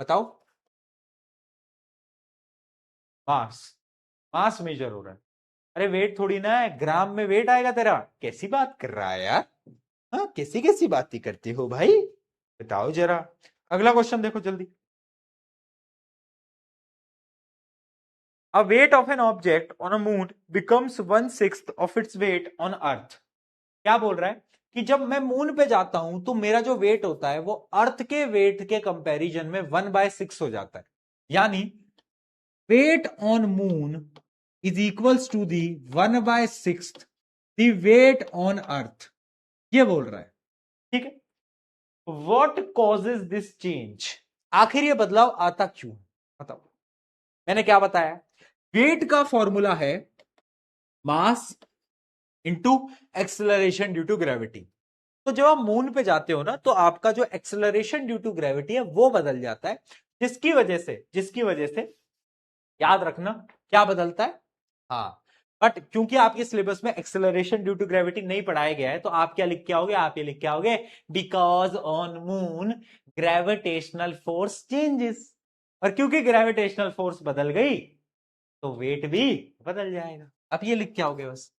बताओ। मास, मास मेजर हो रहा है। अरे वेट थोड़ी ना है, ग्राम में वेट आएगा तेरा। कैसी बात कर रहा है यार, हाँ कैसी कैसी बातें करते हो भाई, बताओ जरा। अगला क्वेश्चन देखो जल्दी। A weight of an object on a moon becomes 1/6 of its weight on earth। क्या बोल रहा है कि जब मैं मून पे जाता हूं तो मेरा जो वेट होता है वो अर्थ के वेट के कंपैरिजन में 1/6 हो जाता है। यानी weight on moon is equals to the 1/6 the weight on earth, ये बोल रहा है। ठीक है, वॉट कॉजेज दिस चेंज? आखिर ये बदलाव आता क्यों, बताओ। मैंने क्या बताया, वेट का फॉर्मूला है mass into acceleration due to gravity. तो जब आप मून पे जाते हो ना तो आपका जो एक्सेलरेशन ड्यू टू ग्रेविटी है वो बदल जाता है, जिसकी वजह से याद रखना क्या बदलता है। हाँ, बट क्योंकि आपके सिलेबस में एक्सेलरेशन ड्यू टू ग्रेविटी नहीं पढ़ाया गया है तो आप क्या लिख के आओगे, आप ये लिख के आओगे because on moon gravitational force changes. और क्योंकि ग्रेविटेशनल फोर्स बदल गई तो वेट भी बदल जाएगा। आप ये लिख के आओगे बस।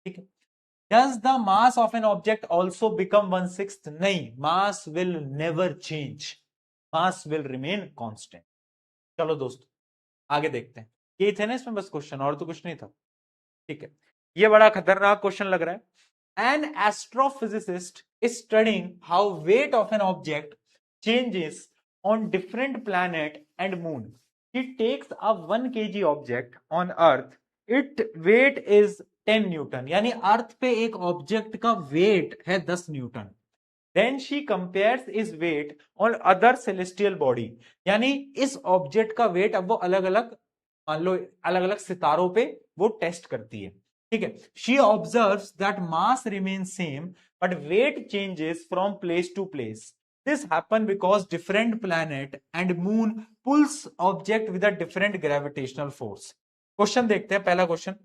ठीक है, does the mass of an object also become 1/6? नहीं, मास will never change, mass will remain constant. चलो दोस्तों आगे देखते हैं। ये थे ना इसमें बस क्वेश्चन, और तो कुछ नहीं था। ठीक है, ये बड़ा खतरनाक क्वेश्चन लग रहा है। An astrophysicist is studying how weight of an object changes on different planet and moon. He takes a 1 kg object on earth, it weight is 10 newton. यानी अर्थ पे एक ऑब्जेक्ट का वेट है 10 newton. Then she compares is weight on other celestial body. यानी इस object का wait अब वो अलग अलग, मान लो अलग अलग सितारों पे वो टेस्ट करती है। ठीक है, she observes that mass remain same but weight changes from place to place. This happen because different planet and moon pulls object with a different gravitational force. Question देखते हैं, पहला question,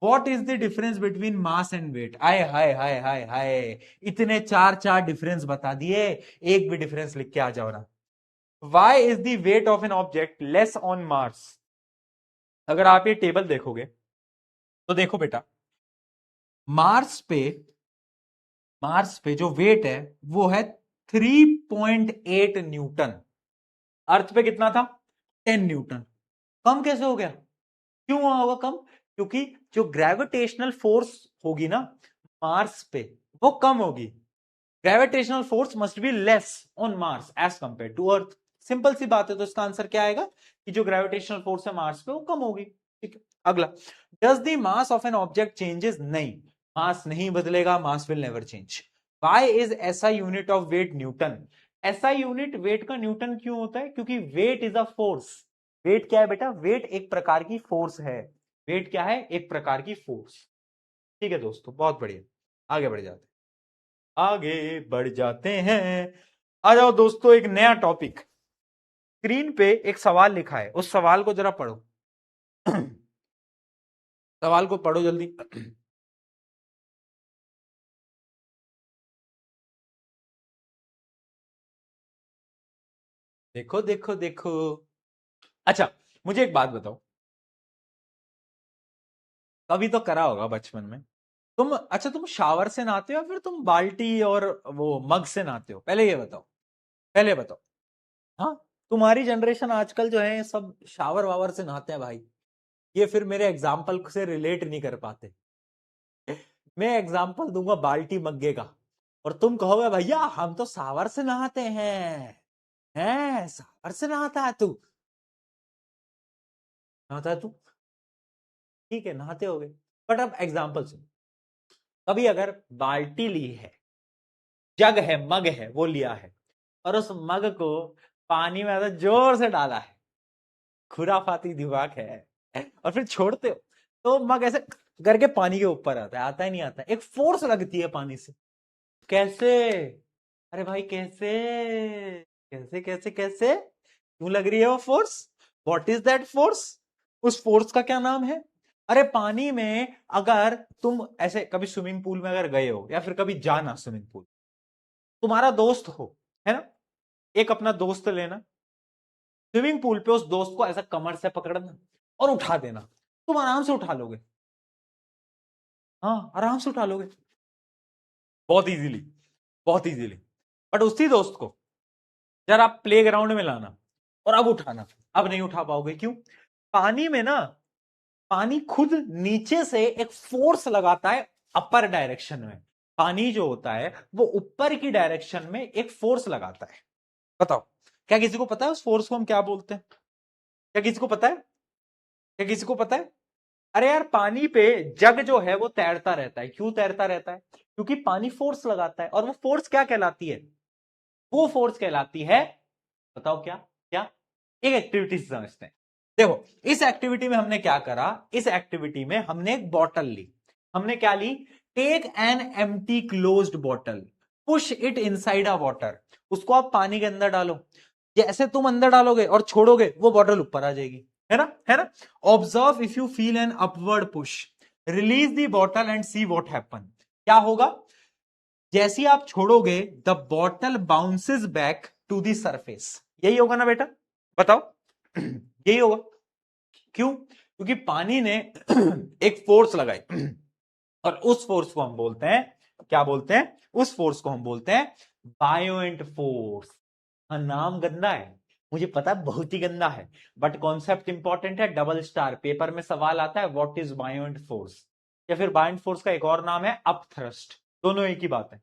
what is the difference between mass and weight? आय हाय हाय हाय हाय, इतने चार चार डिफरेंस बता दिए, एक भी डिफरेंस लिख के आ जाओ ना। Why is the weight of an object less on Mars? अगर आप ये टेबल देखोगे तो देखो बेटा, मार्स पे, मार्स पे जो वेट है वो है 3.8 न्यूटन। अर्थ पे कितना था, 10 न्यूटन। कम कैसे हो गया, क्यों हुआ होगा कम? क्योंकि जो ग्रेविटेशनल फोर्स होगी ना मार्स पे वो कम होगी। Gravitational force must be less on Mars as compare to earth. Simple सी बात है, तो इसका आंसर क्या आएगा कि जो ग्रेविटेशनल फोर्स है मार्स पे वो कम होगी। ठीक है, अगला, does the mass of an object changes? नहीं, मास नहीं बदलेगा, mass will never change. Why is SI unit of weight newton? SI unit weight का न्यूटन क्यों होता है? क्योंकि weight is a force. Weight क्या है बेटा, वेट एक प्रकार की फोर्स है। वेट क्या है, एक प्रकार की फोर्स। ठीक है दोस्तों, बहुत बढ़िया, आगे बढ़ जाते हैं, आगे बढ़ जाते हैं। आ जाओ दोस्तों, एक नया टॉपिक। स्क्रीन पे एक सवाल लिखा है, उस सवाल को जरा पढ़ो। सवाल को पढ़ो जल्दी। देखो देखो देखो। अच्छा, मुझे एक बात बताओ, कभी तो करा होगा बचपन में, तुम शावर से नहाते हो या फिर तुम बाल्टी और वो मग से नहाते हो? पहले ये बताओ, पहले बताओ। हाँ, तुम्हारी जनरेशन आजकल जो है सब शावर वावर से नहाते हैं भाई। ये फिर मेरे एग्जाम्पल से रिलेट नहीं कर पाते। मैं एग्जाम्पल दूंगा बाल्टी मग्गे का, और तुम कहोगे भैया हम तो शावर से नहाते हैं शावर से नहाता है तू? नहाता है तू? ठीक है, नहाते होगे। बट अब एग्जाम्पल सुन। कभी अगर बाल्टी ली है, जग है, मग है, वो लिया है, और उस मग को पानी में ऐसा जोर से डाला है, खुराफाती दिमाग है, और फिर छोड़ते हो, तो मग ऐसे करके पानी के ऊपर आता है। आता ही नहीं आता, एक फोर्स लगती है पानी से। कैसे? अरे भाई कैसे? कैसे कैसे कैसे क्यों लग रही है वो force? What is that force? उस फोर्स का क्या नाम है? अरे पानी में अगर तुम ऐसे कभी स्विमिंग पूल में अगर गए हो, या फिर कभी जाना स्विमिंग पूल, तुम्हारा दोस्त हो, है ना, एक अपना दोस्त लेना, स्विमिंग पूल पे उस दोस्त को ऐसा कमर से पकड़ना और उठा देना। तुम आराम से उठा लोगे। हाँ, आराम से उठा लोगे, बहुत इजीली, बहुत इजीली। बट उसी दोस्त को जरा आप प्ले ग्राउंड में लाना और अब उठाना, अब नहीं उठा पाओगे। क्यों? पानी में ना, पानी खुद नीचे से एक फोर्स लगाता है अपर डायरेक्शन में। पानी जो होता है वो ऊपर की डायरेक्शन में एक फोर्स लगाता है। बताओ, क्या किसी को पता है उस फोर्स को हम क्या बोलते हैं? क्या किसी को पता है? क्या किसी को पता है? अरे यार, पानी पे जग जो है वो तैरता रहता है। क्यों तैरता रहता है? क्योंकि पानी फोर्स लगाता है, और वो फोर्स क्या कहलाती है? वो फोर्स कहलाती है, बताओ क्या? क्या? एक एक्टिविटी से समझते हैं। देखो, इस एक्टिविटी में हमने क्या करा? इस एक्टिविटी में हमने एक बॉटल ली। हमने क्या ली? Take an empty closed bottle, push it inside a water. उसको आप पानी के अंदर डालो। जैसे तुम अंदर डालोगे और छोड़ोगे, वो बॉटल ऊपर आ जाएगी, है ना, है ना? Observe if you feel an upward push, release the bottle and see what happen. क्या होगा? जैसे ही आप छोड़ोगे, the bottle bounces back to the surface. यही होगा ना बेटा? बताओ। यही होगा। क्यों? क्योंकि पानी ने एक फोर्स लगाई, और उस फोर्स को हम बोलते हैं, क्या बोलते हैं? उस फोर्स को हम बोलते हैं बायोएंट फोर्स। हाँ, नाम गंदा है, मुझे पता है, बहुत ही गंदा है, बट कॉन्सेप्ट इंपॉर्टेंट है। डबल स्टार पेपर में सवाल आता है, व्हाट इज बायोएंट फोर्स? या फिर बायोएंट फोर्स का एक और नाम है अप थ्रस्ट। दोनों एक ही बात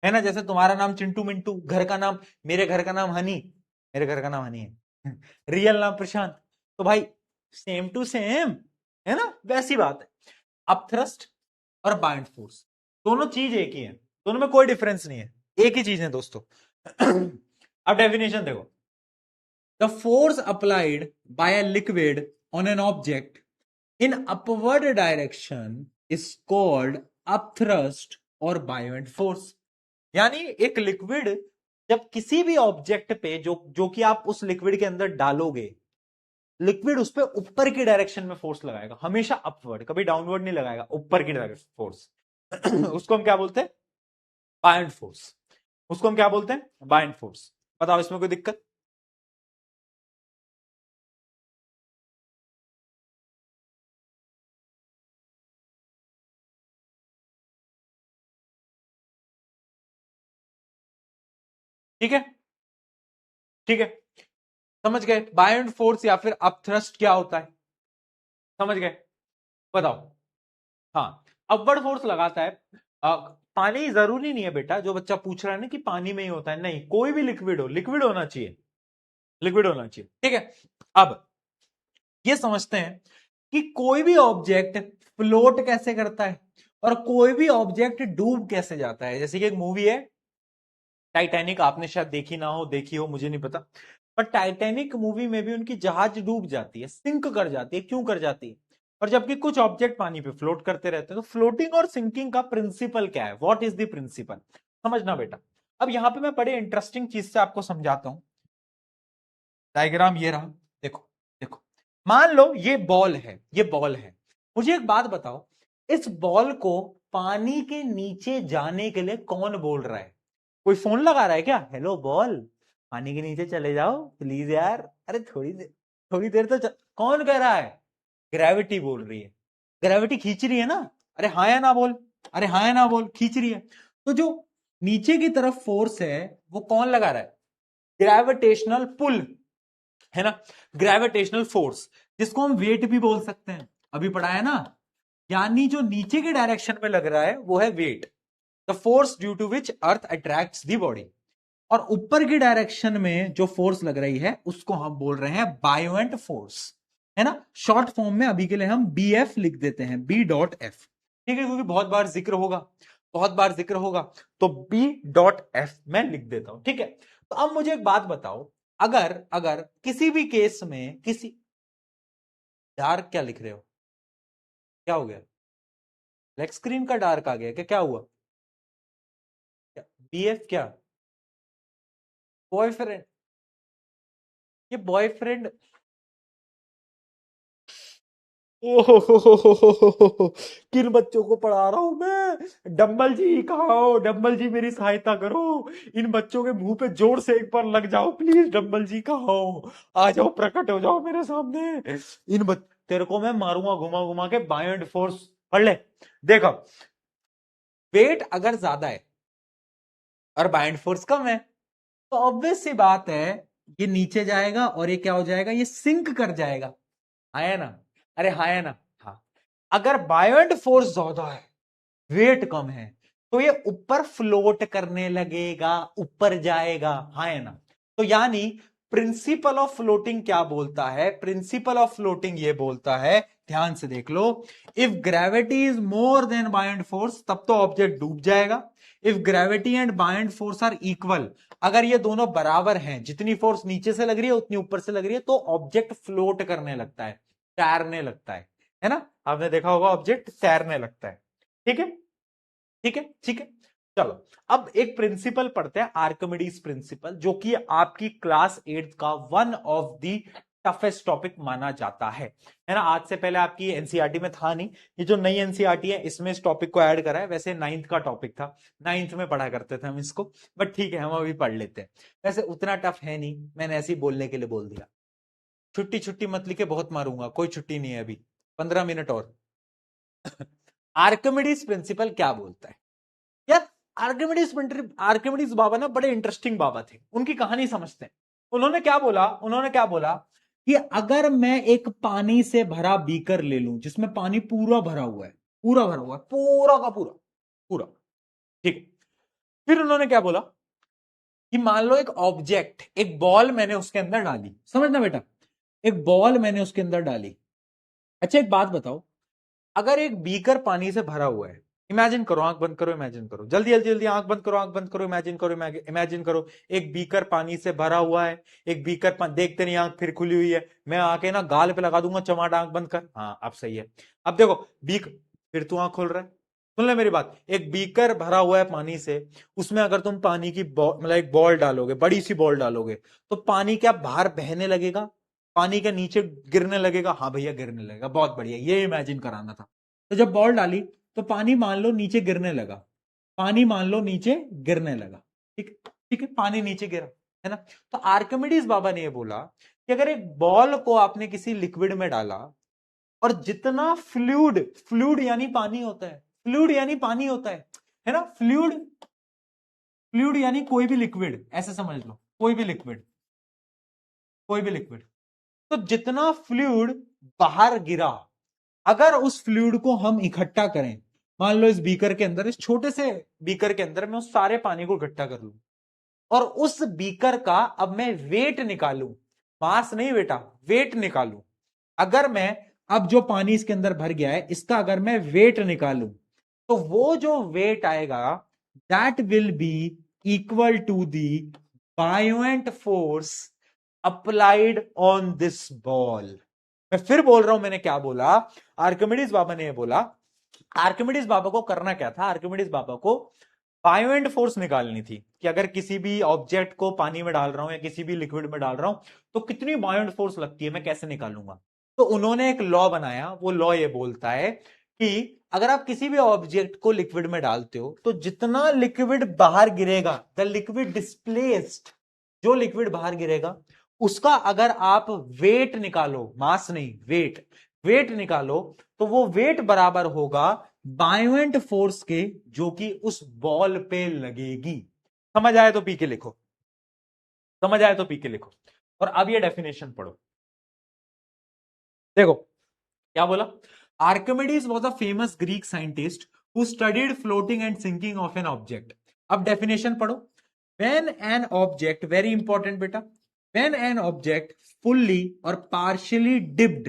है ना? जैसे तुम्हारा नाम चिंटू मिंटू, घर का नाम, मेरे घर का नाम हनी, मेरे घर का नाम हनी है, रियल नाम प्रशांत, तो भाई सेम टू सेम, है ना? वैसी बात है। अप थ्रस्ट और बायोएंट फोर्स, दोनों चीज एक ही है, दोनों में कोई डिफरेंस नहीं है, एक ही चीज है दोस्तों। अब डेफिनेशन देखो। The force applied by a liquid on an object in upward direction is called upthrust और बायोएंट फोर्स। यानी एक लिक्विड जब किसी भी ऑब्जेक्ट पे जो जो कि आप उस लिक्विड के अंदर डालोगे, लिक्विड उस पर ऊपर की डायरेक्शन में फोर्स लगाएगा, हमेशा अपवर्ड, कभी डाउनवर्ड नहीं लगाएगा, ऊपर की डायरेक्शन फोर्स। उसको हम क्या बोलते हैं? बायोंट फोर्स। उसको हम क्या बोलते हैं? बायोंट फोर्स। बताओ, इसमें कोई दिक्कत? ठीक है, ठीक है, समझ गए बायोंट फोर्स या फिर अपथ्रस्ट क्या होता है? समझ गए? बताओ। हाँ, अपवर्ड फोर्स लगाता है। पानी जरूरी नहीं है बेटा, जो बच्चा पूछ रहा है ना कि पानी में ही होता है, नहीं, कोई भी लिक्विड हो, लिक्विड होना चाहिए, लिक्विड होना चाहिए, ठीक है। अब ये समझते हैं कि कोई भी ऑब्जेक्ट फ्लोट कैसे करता है और कोई भी ऑब्जेक्ट डूब कैसे जाता है। जैसे कि एक मूवी है टाइटैनिक, आपने शायद देखी ना हो, देखी हो मुझे नहीं पता, पर टाइटैनिक मूवी में भी उनकी जहाज डूब जाती है, सिंक कर जाती है। क्यों कर जाती है? और जबकि कुछ ऑब्जेक्ट पानी पे फ्लोट करते रहते हैं। तो फ्लोटिंग और सिंकिंग का प्रिंसिपल क्या है? What is the principle? समझना बेटा। अब यहां पे मैं बड़े इंटरेस्टिंग चीज से आपको समझाता हूं। डायग्राम ये रहा, देखो, देखो, मान लो ये बॉल है, ये बॉल है। मुझे एक बात बताओ, इस बॉल को पानी के नीचे जाने के लिए कौन बोल रहा है? कोई फोन लगा रहा है क्या? हेलो बॉल, पानी के नीचे चले जाओ प्लीज यार, अरे थोड़ी देर, थोड़ी देर तो कौन कह रहा है? ग्रेविटी बोल रही है, ग्रेविटी खींच रही है ना। अरे हाँ या ना बोल। अरे हाँ है ना बोल, खींच रही है। तो जो नीचे की तरफ फोर्स है वो कौन लगा रहा है? ग्रेविटेशनल पुल, है ना, ग्रेविटेशनल फोर्स, जिसको हम वेट भी बोल सकते हैं, अभी पढ़ा है ना। यानी जो नीचे के डायरेक्शन में लग रहा है वो है weight, the force due to which earth attracts the body. और ऊपर की डायरेक्शन में जो फोर्स लग रही है उसको हम बोल रहे हैं बायोएंट फोर्स, है ना। शॉर्ट फॉर्म में अभी के लिए हम बी एफ लिख देते हैं, बी डॉट एफ, ठीक है, क्योंकि बहुत बार जिक्र होगा, बहुत बार जिक्र होगा, तो बी डॉट एफ मैं लिख देता हूं, ठीक है। तो अब मुझे एक बात बताओ, अगर अगर किसी भी केस में किसी, डार्क क्या लिख रहे हो, क्या हो गया? ब्लैक स्क्रीन का डार्क आ गया क्या, क्या हुआ? बी एफ क्या? बॉयफ्रेंड? ये बॉयफ्रेंड? ओहो, किन बच्चों को पढ़ा रहा हूं मैं? डम्बल जी कहाँ हो? डम्बल जी मेरी सहायता करो, इन बच्चों के मुंह पे जोर से एक बार लग जाओ प्लीज। डम्बल जी कहाँ हो? आ जाओ, प्रकट हो जाओ मेरे सामने। तेरे को मैं मारूंगा घुमा घुमा के। बायोंड फोर्स पढ़ ले। देखो, वेट अगर ज्यादा है और बायोंड फोर्स कम है, तो ऑब्वियस सी बात है ये नीचे जाएगा और ये क्या हो जाएगा, ये सिंक कर जाएगा, है ना। अरे हाँ है ना, हाँ। अगर बायोंड फोर्स ज्यादा है, वेट कम है, तो ये ऊपर फ्लोट करने लगेगा, ऊपर जाएगा, हाँ है ना। तो यानी प्रिंसिपल ऑफ फ्लोटिंग क्या बोलता है? प्रिंसिपल ऑफ फ्लोटिंग ये बोलता है, ध्यान से देख लो, if gravity is more then buoyant force, तब तो ऑब्जेक्ट डूब जाएगा। If gravity and buoyant force are equal, अगर ये दोनों बराबर हैं, जितनी फोर्स नीचे से लग रही है उतनी ऊपर से लग रही है, तो ऑब्जेक्ट फ्लोट करने लगता है, तैरने लगता है ना। आपने देखा होगा ऑब्जेक्ट तैरने लगता है, ठीक है, ठीक है, ठीक है। चलो, अब एक प्रिंसिपल पढ़ते हैं, आर्किमिडीज प्रिंसिपल, जो कि आपकी क्लास 8 का one of the toughest topic माना जाता है ना। आज से पहले आपकी एनसीईआरटी में था नहीं, ये जो नई एनसीईआरटी है इसमें इस टॉपिक को ऐड करा है। वैसे 9th का टॉपिक था, 9th में पढ़ा करते थे हम इसको, बट ठीक है, हम अभी पढ़ लेते हैं। वैसे उतना टफ है नहीं, मैंने ऐसे ही बोलने के लिए बोल दिया। छुट्टी छुट्टी मत लिखे, बहुत मारूंगा, कोई छुट्टी नहीं है अभी, 15 मिनट और। आर्किमिडीज प्रिंसिपल क्या बोलता है यार? आर्किमिडीज बाबा ना बड़े इंटरेस्टिंग बाबा थे, उनकी कहानी समझते हैं। उन्होंने क्या बोला कि अगर मैं एक पानी से भरा बीकर ले लूं, जिसमें पानी पूरा भरा हुआ है, पूरा भरा हुआ है, पूरा का पूरा, पूरा, ठीक है। फिर उन्होंने क्या बोला कि मान लो एक ऑब्जेक्ट, एक बॉल मैंने उसके अंदर डाली, समझना बेटा, एक बॉल मैंने उसके अंदर डाली। अच्छा एक बात बताओ, अगर एक बीकर पानी से भरा हुआ है, इमेजिन करो, आंख बंद करो, इमेजिन करो, जल्दी जल्दी जल्दी, आंख बंद करो, आंख बंद करो, इमेजिन करो, इमेजिन करो, एक बीकर पानी से भरा हुआ है। एक बीकर देखते नहीं, आंख फिर खुली हुई है, मैं आके ना गाल पे लगा दूंगा चमाट, आंख बंद कर, हाँ अब सही है। अब देखो बीक, फिर तू आंख खोल रहा है, सुन ले मेरी बात, एक बीकर भरा हुआ है पानी से, उसमें अगर तुम पानी की मतलब एक बॉल डालोगे, बड़ी सी बॉल डालोगे, तो पानी क्या बाहर बहने लगेगा? पानी के नीचे गिरने लगेगा? हाँ भैया गिरने लगेगा, बहुत बढ़िया, ये इमेजिन कराना था। तो जब बॉल डाली तो पानी मान लो नीचे गिरने लगा, पानी मान लो नीचे गिरने लगा, ठीक, ठीक है, पानी नीचे गिरा, है ना। तो आर्किमिडीज बाबा ने ये बोला कि अगर एक बॉल को आपने किसी लिक्विड में डाला, और जितना फ्लूइड, फ्लूइड यानी पानी होता है, फ्लूइड यानी पानी होता है ना, फ्लूइड, फ्लूइड यानी कोई भी लिक्विड, ऐसे समझ लो, कोई भी लिक्विड, कोई भी लिक्विड, तो जितना फ्लूइड बाहर गिरा, अगर उस फ्लूइड को हम इकट्ठा करें, मान लो इस बीकर के अंदर, इस छोटे से बीकर के अंदर मैं उस सारे पानी को इकट्ठा कर लूं, और उस बीकर का अब मैं वेट निकालूं, मास नहीं बेटा, वेट निकालूं। अगर मैं अब जो पानी इसके अंदर भर गया है इसका अगर मैं वेट निकालूं, तो वो जो वेट आएगा, that will be equal to the buoyant force applied on this ball. मैं फिर बोल रहा हूं, मैंने क्या बोला? आर्किमिडीज बाबा ने बोला, आर्किमिडीज बाबा को करना क्या था? आर्किमिडीज बाबा को बायोएंट फोर्स निकालनी थी, कि अगर किसी भी ऑब्जेक्ट को पानी में डाल रहा हूं या किसी भी लिक्विड में डाल रहा हूं, तो कितनी बायोएंट फोर्स लगती है, मैं कैसे निकालूंगा? तो उन्होंने एक लॉ बनाया, वो लॉ ये बोलता है कि अगर आप किसी भी ऑब्जेक्ट को लिक्विड में डालते हो, तो जितना लिक्विड बाहर गिरेगा, द लिक्विड डिस्प्लेस्ड, जो लिक्विड बाहर गिरेगा उसका अगर आप वेट निकालो, मास नहीं, वेट, वेट निकालो, तो वो वेट बराबर होगा बायोएंट फोर्स के जो कि उस बॉल पे लगेगी। समझ आए तो पी के लिखो, समझ आए तो पी के लिखो। और अब ये डेफिनेशन पढ़ो, देखो क्या बोला। Archimedes was a famous Greek scientist who studied floating and sinking of an object. अब डेफिनेशन पढ़ो। When an object, very important बेटा, when an object fully or partially dipped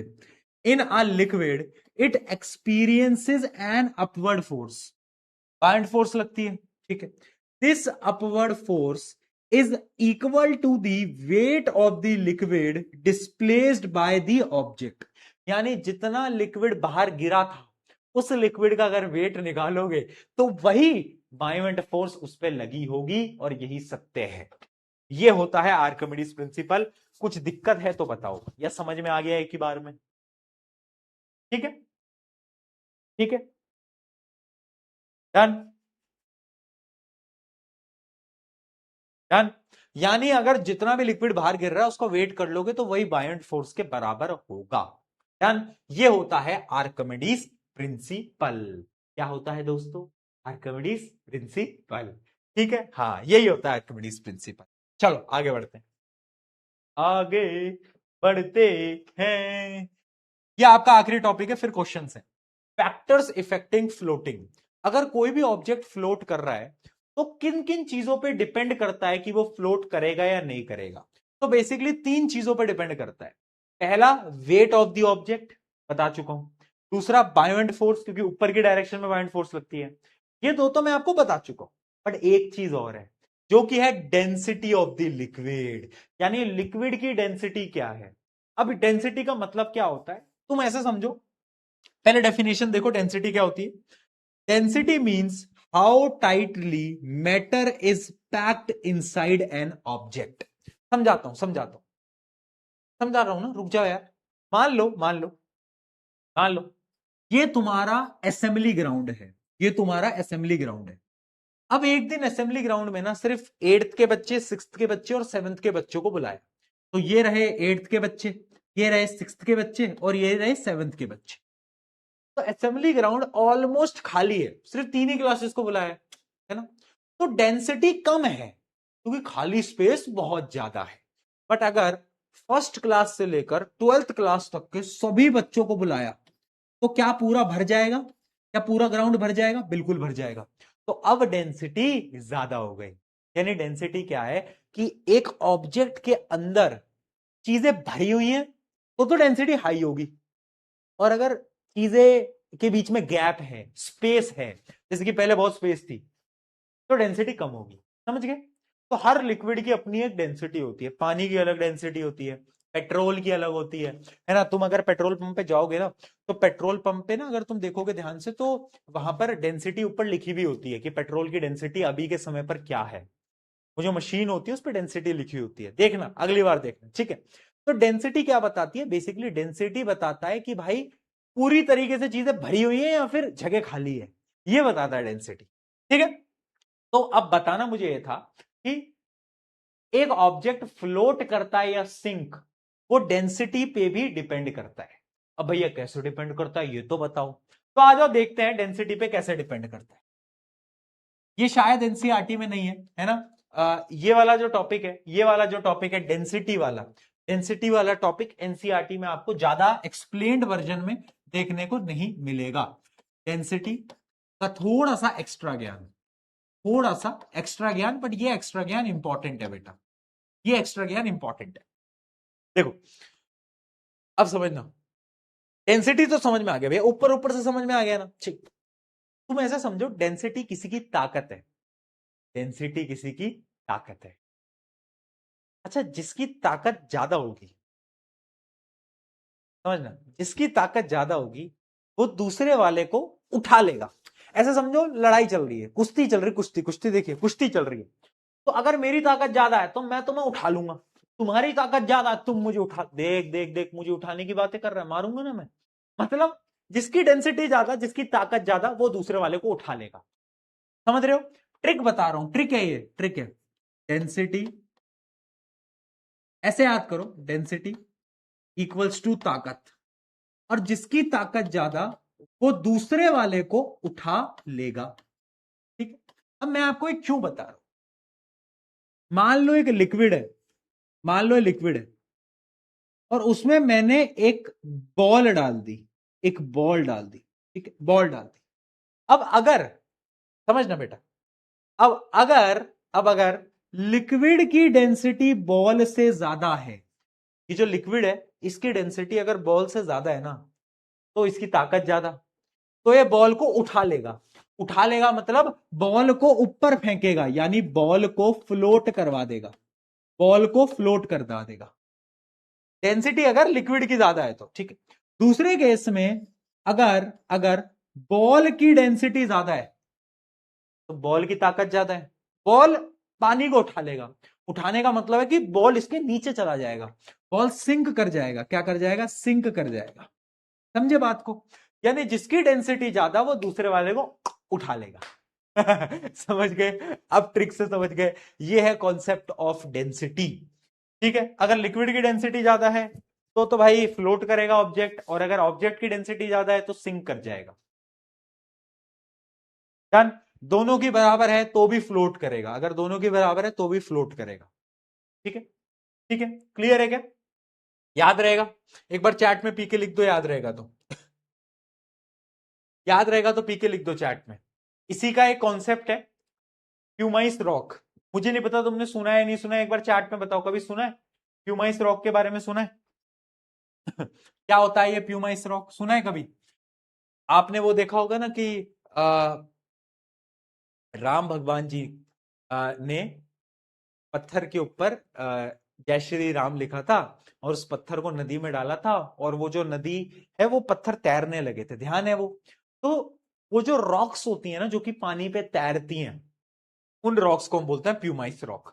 in a liquid it experiences an upward force. Buoyant force लगती है, ठीक है। This upward force is equal to the weight of the liquid displaced by the object. यानी जितना liquid बाहर गिरा था उस लिक्विड का अगर वेट निकालोगे तो वही बायोएंट फोर्स उस पर लगी होगी, और यही सत्य है। यह होता है आर्किमिडीज प्रिंसिपल। कुछ दिक्कत है तो बताओ, या समझ में आ गया एक ही बार में? ठीक है, ठीक है, डन, डन। यानी अगर जितना भी लिक्विड बाहर गिर रहा है उसका वेट कर लोगे तो वही बायोंट फोर्स के बराबर होगा। डन। ये होता है आर्किमिडीज प्रिंसिपल। क्या होता है दोस्तों? Archimedes principal. ठीक है, हाँ यही होता है आर्किमिडीज प्रिंसिपल। चलो आगे बढ़ते हैं, आगे बढ़ते हैं। ये आपका आखिरी टॉपिक है, फिर क्वेश्चंस है। Factors affecting floating. अगर कोई भी ऑब्जेक्ट फ्लोट कर रहा है तो किन किन चीजों पे डिपेंड करता है कि वो फ्लोट करेगा या नहीं करेगा? तो बेसिकली तीन चीजों पे डिपेंड करता है। पहला, वेट ऑफ द ऑब्जेक्ट, बता चुका हूं। दूसरा, बायोएंट फोर्स, क्योंकि ऊपर की डायरेक्शन में बायोएंट फोर्स लगती है। ये दो तो मैं आपको बता चुका हूं, बट एक चीज और है जो कि है डेंसिटी ऑफ द लिक्विड। यानी लिक्विड की डेंसिटी क्या है। अब डेंसिटी का मतलब क्या होता है, तुम ऐसे समझो। पहले डेफिनेशन देखो, डेंसिटी क्या होती है। Density means how tightly matter is packed inside an object. समझाता हूं, समझाता हूं, समझा रहा हूं ना, रुक जाओ यार। मान लो, मान लो, मान लो ये तुम्हारा असेंबली ग्राउंड है, ये तुम्हारा असेंबली ग्राउंड है। अब एक दिन असेंबली ग्राउंड में ना सिर्फ 8th के बच्चे, 6th के बच्चे और 7th के बच्चों को बुलाया। तो ये रहे 8th के बच्चे, ये रहे 6th के बच्चे और ये रहे 7th के बच्चे। तो असेंबली ग्राउंड ऑलमोस्ट खाली है, सिर्फ 3 ही क्लासेस को बुलाया है ना। तो डेंसिटी कम है क्योंकि खाली स्पेस बहुत ज्यादा है। बट अगर फर्स्ट क्लास से लेकर 12th क्लास तक के सभी बच्चों को बुलाया तो क्या पूरा भर जाएगा? क्या पूरा ग्राउंड भर जाएगा? बिल्कुल भर जाएगा। तो अब डेंसिटी ज्यादा हो गई। यानी डेंसिटी क्या है कि एक ऑब्जेक्ट के अंदर चीजें भरी हुई हैं तो डेंसिटी हाई होगी, और अगर चीजें के बीच में गैप है, स्पेस है, जैसे कि पहले बहुत स्पेस थी, तो डेंसिटी कम होगी। समझ गए? तो हर लिक्विड की अपनी एक डेंसिटी होती है। पानी की अलग डेंसिटी होती है, पेट्रोल की अलग होती है ना। तुम अगर पेट्रोल पंप पे जाओगे ना, तो पेट्रोल पंप पे ना अगर तुम देखोगे ध्यान से तो वहां पर डेंसिटी ऊपर लिखी भी होती है कि पेट्रोल की डेंसिटी अभी के समय पर क्या है। वो जो मशीन होती है उस पर डेंसिटी लिखी होती है, देखना अगली बार देखना, ठीक है। तो डेंसिटी क्या बताती है? बेसिकली डेंसिटी बताता है कि भाई पूरी तरीके से चीजें भरी हुई है या फिर जगह खाली है, ये बताता है डेंसिटी। ठीक है। तो अब बताना मुझे ये था कि एक ऑब्जेक्ट फ्लोट करता है या सिंक, वो डेंसिटी पे भी डिपेंड करता है। अब भैया कैसे डिपेंड करता है ये तो बताओ। तो आ जाओ देखते हैं डेंसिटी पे कैसे डिपेंड करता है। ये शायद एनसीईआरटी में नहीं है, है ना। ये वाला जो टॉपिक है, ये वाला जो टॉपिक है डेंसिटी वाला, डेंसिटी वाला टॉपिक एनसीईआरटी में आपको ज्यादा एक्सप्लेन्ड वर्जन में देखने को नहीं मिलेगा। डेंसिटी का थोड़ा सा एक्स्ट्रा ज्ञान, थोड़ा सा एक्स्ट्रा ज्ञान, बट ये एक्स्ट्रा ज्ञान इंपॉर्टेंट है बेटा, ये एक्स्ट्रा ज्ञान इंपॉर्टेंट है। देखो अब समझना, डेंसिटी तो समझ में आ गया भैया, ऊपर ऊपर से समझ में आ गया ना, ठीक। तुम ऐसा समझो डेंसिटी किसी की ताकत है, डेंसिटी किसी की ताकत है। अच्छा, जिसकी ताकत ज्यादा होगी, समझना, जिसकी ताकत ज्यादा होगी वो दूसरे वाले को उठा लेगा। ऐसे समझो लड़ाई चल रही है, कुश्ती चल रही, कुश्ती, कुश्ती देखिए, कुश्ती चल रही है। तो अगर मेरी ताकत ज्यादा है तो मैं तुम्हें उठा लूंगा, तुम्हारी ताकत ज्यादा है तुम मुझे उठा, देख देख देख मुझे उठाने की बातें कर रहा है, मारूंगा ना मैं। मतलब जिसकी डेंसिटी ज्यादा, जिसकी ताकत ज्यादा, वो दूसरे वाले को उठा लेगा। समझ रहे हो? ट्रिक बता रहा हूं, ट्रिक है ये, ट्रिक है। डेंसिटी, ऐसे याद करो, डेंसिटी इक्वल्स टू ताकत, और जिसकी ताकत ज्यादा वो दूसरे वाले को उठा लेगा। ठीक है, अब मैं आपको एक क्यों बता रहा हूं। मान लो एक लिक्विड है, मान लो लिक्विड है, और उसमें मैंने एक बॉल डाल दी, एक बॉल डाल दी, ठीक है, बॉल डाल दी। अब अगर, समझना बेटा, अब अगर लिक्विड की डेंसिटी बॉल से ज्यादा है, ये जो लिक्विड है इसकी डेंसिटी अगर बॉल से ज्यादा है ना, तो इसकी ताकत ज्यादा, तो ये बॉल को उठा लेगा। उठा लेगा मतलब बॉल को ऊपर फेंकेगा, यानी बॉल को फ्लोट करवा देगा, बॉल को फ्लोट करवा देगा, डेंसिटी अगर लिक्विड की ज्यादा है तो। ठीक है, दूसरे केस में अगर अगर बॉल की डेंसिटी ज्यादा है तो बॉल की ताकत ज्यादा है, बॉल पानी को उठा लेगा। उठाने का मतलब है कि बॉल इसके नीचे चला जाएगा, बॉल सिंक कर जाएगा। क्या कर जाएगा? सिंक कर जाएगा। समझे बात को? यानी जिसकी डेंसिटी ज्यादा वो दूसरे वाले को उठा लेगा। समझ गए? अब ट्रिक से समझ गए, ये है कॉन्सेप्ट ऑफ डेंसिटी। ठीक है, अगर लिक्विड की डेंसिटी ज्यादा है तो भाई फ्लोट करेगा ऑब्जेक्ट, और अगर ऑब्जेक्ट की डेंसिटी ज्यादा है तो सिंक कर जाएगा। डन। दोनों की बराबर है तो भी फ्लोट करेगा, अगर दोनों की बराबर है तो भी फ्लोट करेगा। ठीक है, ठीक है, क्लियर है क्या? याद रहेगा? एक बार चैट में पी के लिख दो, याद रहेगा तो। याद रहेगा तो पी के लिख दो चैट में। इसी का एक कॉन्सेप्ट है प्यूमाइस रॉक। मुझे नहीं पता तुमने सुना है नहीं सुना है, एक बार चैट में बताओ, कभी सुना है प्यूमाइस रॉक के बारे में? सुना है? क्या होता है ये प्यूमाइस रॉक, सुना है कभी? आपने वो देखा होगा ना कि राम भगवान जी ने पत्थर के ऊपर जय श्री राम लिखा था, और उस पत्थर को नदी में डाला था, और वो जो नदी है वो पत्थर तैरने लगे थे, ध्यान है वो? तो वो जो रॉक्स होती है ना जो कि पानी पे तैरती हैं, उन रॉक्स को हम बोलते हैं प्यूमाइस रॉक।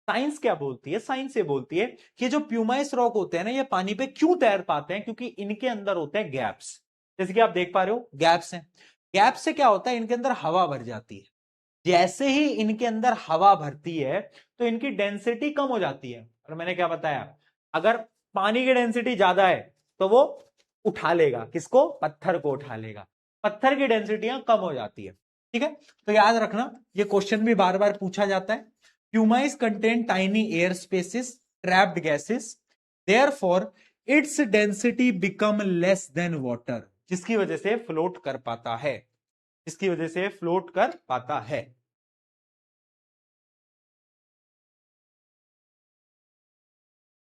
साइंस क्या बोलती है? साइंस ये बोलती है कि जो प्यूमाइस रॉक होते हैं ना, ये पानी पे क्यों तैर पाते हैं? क्योंकि इनके अंदर होते हैं गैप्स। जैसे कि आप देख पा रहे हो, गैप्स हैं। गैप से क्या होता है? इनके अंदर हवा भर जाती है। जैसे ही इनके अंदर हवा भरती है तो इनकी डेंसिटी कम हो जाती है। और मैंने क्या बताया, अगर पानी की डेंसिटी ज्यादा है तो वो उठा लेगा, किसको? पत्थर को उठा लेगा। पत्थर की डेंसिटियां कम हो जाती है। ठीक है, तो याद रखना, ये क्वेश्चन भी बार बार पूछा जाता है। Pumice contain tiny air spaces, trapped gases, therefore its density become less than water, जिसकी वजह से फ्लोट कर पाता है, इसकी वजह से फ्लोट कर पाता है।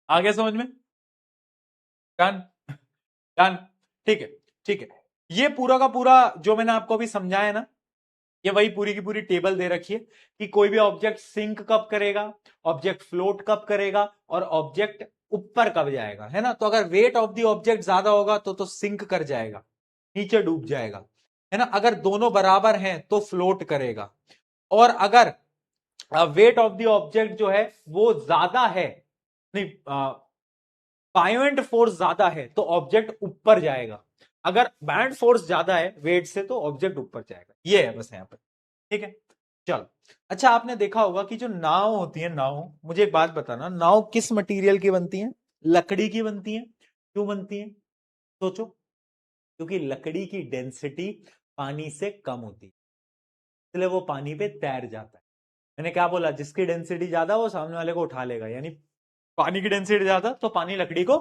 आगे समझ में? Done, done. ठीक है, ठीक है। ये पूरा का पूरा जो मैंने आपको अभी समझाया ना, ये वही पूरी की पूरी टेबल दे रखी है कि कोई भी ऑब्जेक्ट सिंक कब करेगा, ऑब्जेक्ट फ्लोट कब करेगा, और ऑब्जेक्ट ऊपर कब जाएगा, है ना? तो अगर वेट ऑफ द ऑब्जेक्ट ज्यादा होगा तो सिंक कर जाएगा, नीचे डूब जाएगा, है ना? अगर दोनों बराबर हैं तो फ्लोट करेगा, और अगर वेट ऑफ द ऑब्जेक्ट जो है वो ज्यादा है, नहीं, बायोएंट फोर्स ज्यादा है तो ऑब्जेक्ट ऊपर जाएगा, अगर बैंड फोर्स ज्यादा है वेट से तो ऑब्जेक्ट ऊपर जाएगा। ये है बस यहां पर। ठीक है, चलो। अच्छा, आपने देखा होगा कि जो नाव होती है, नाव, मुझे एक बात बताना, नाव किस मटेरियल की बनती है? लकड़ी की बनती है। क्यों बनती है? सोचो। क्योंकि लकड़ी की डेंसिटी पानी से कम होती है, इसलिए वो पानी पे तैर जाता है। मैंने क्या बोला? जिसकी डेंसिटी ज्यादा वो सामने वाले को उठा लेगा, यानी पानी की डेंसिटी ज्यादा तो पानी लकड़ी को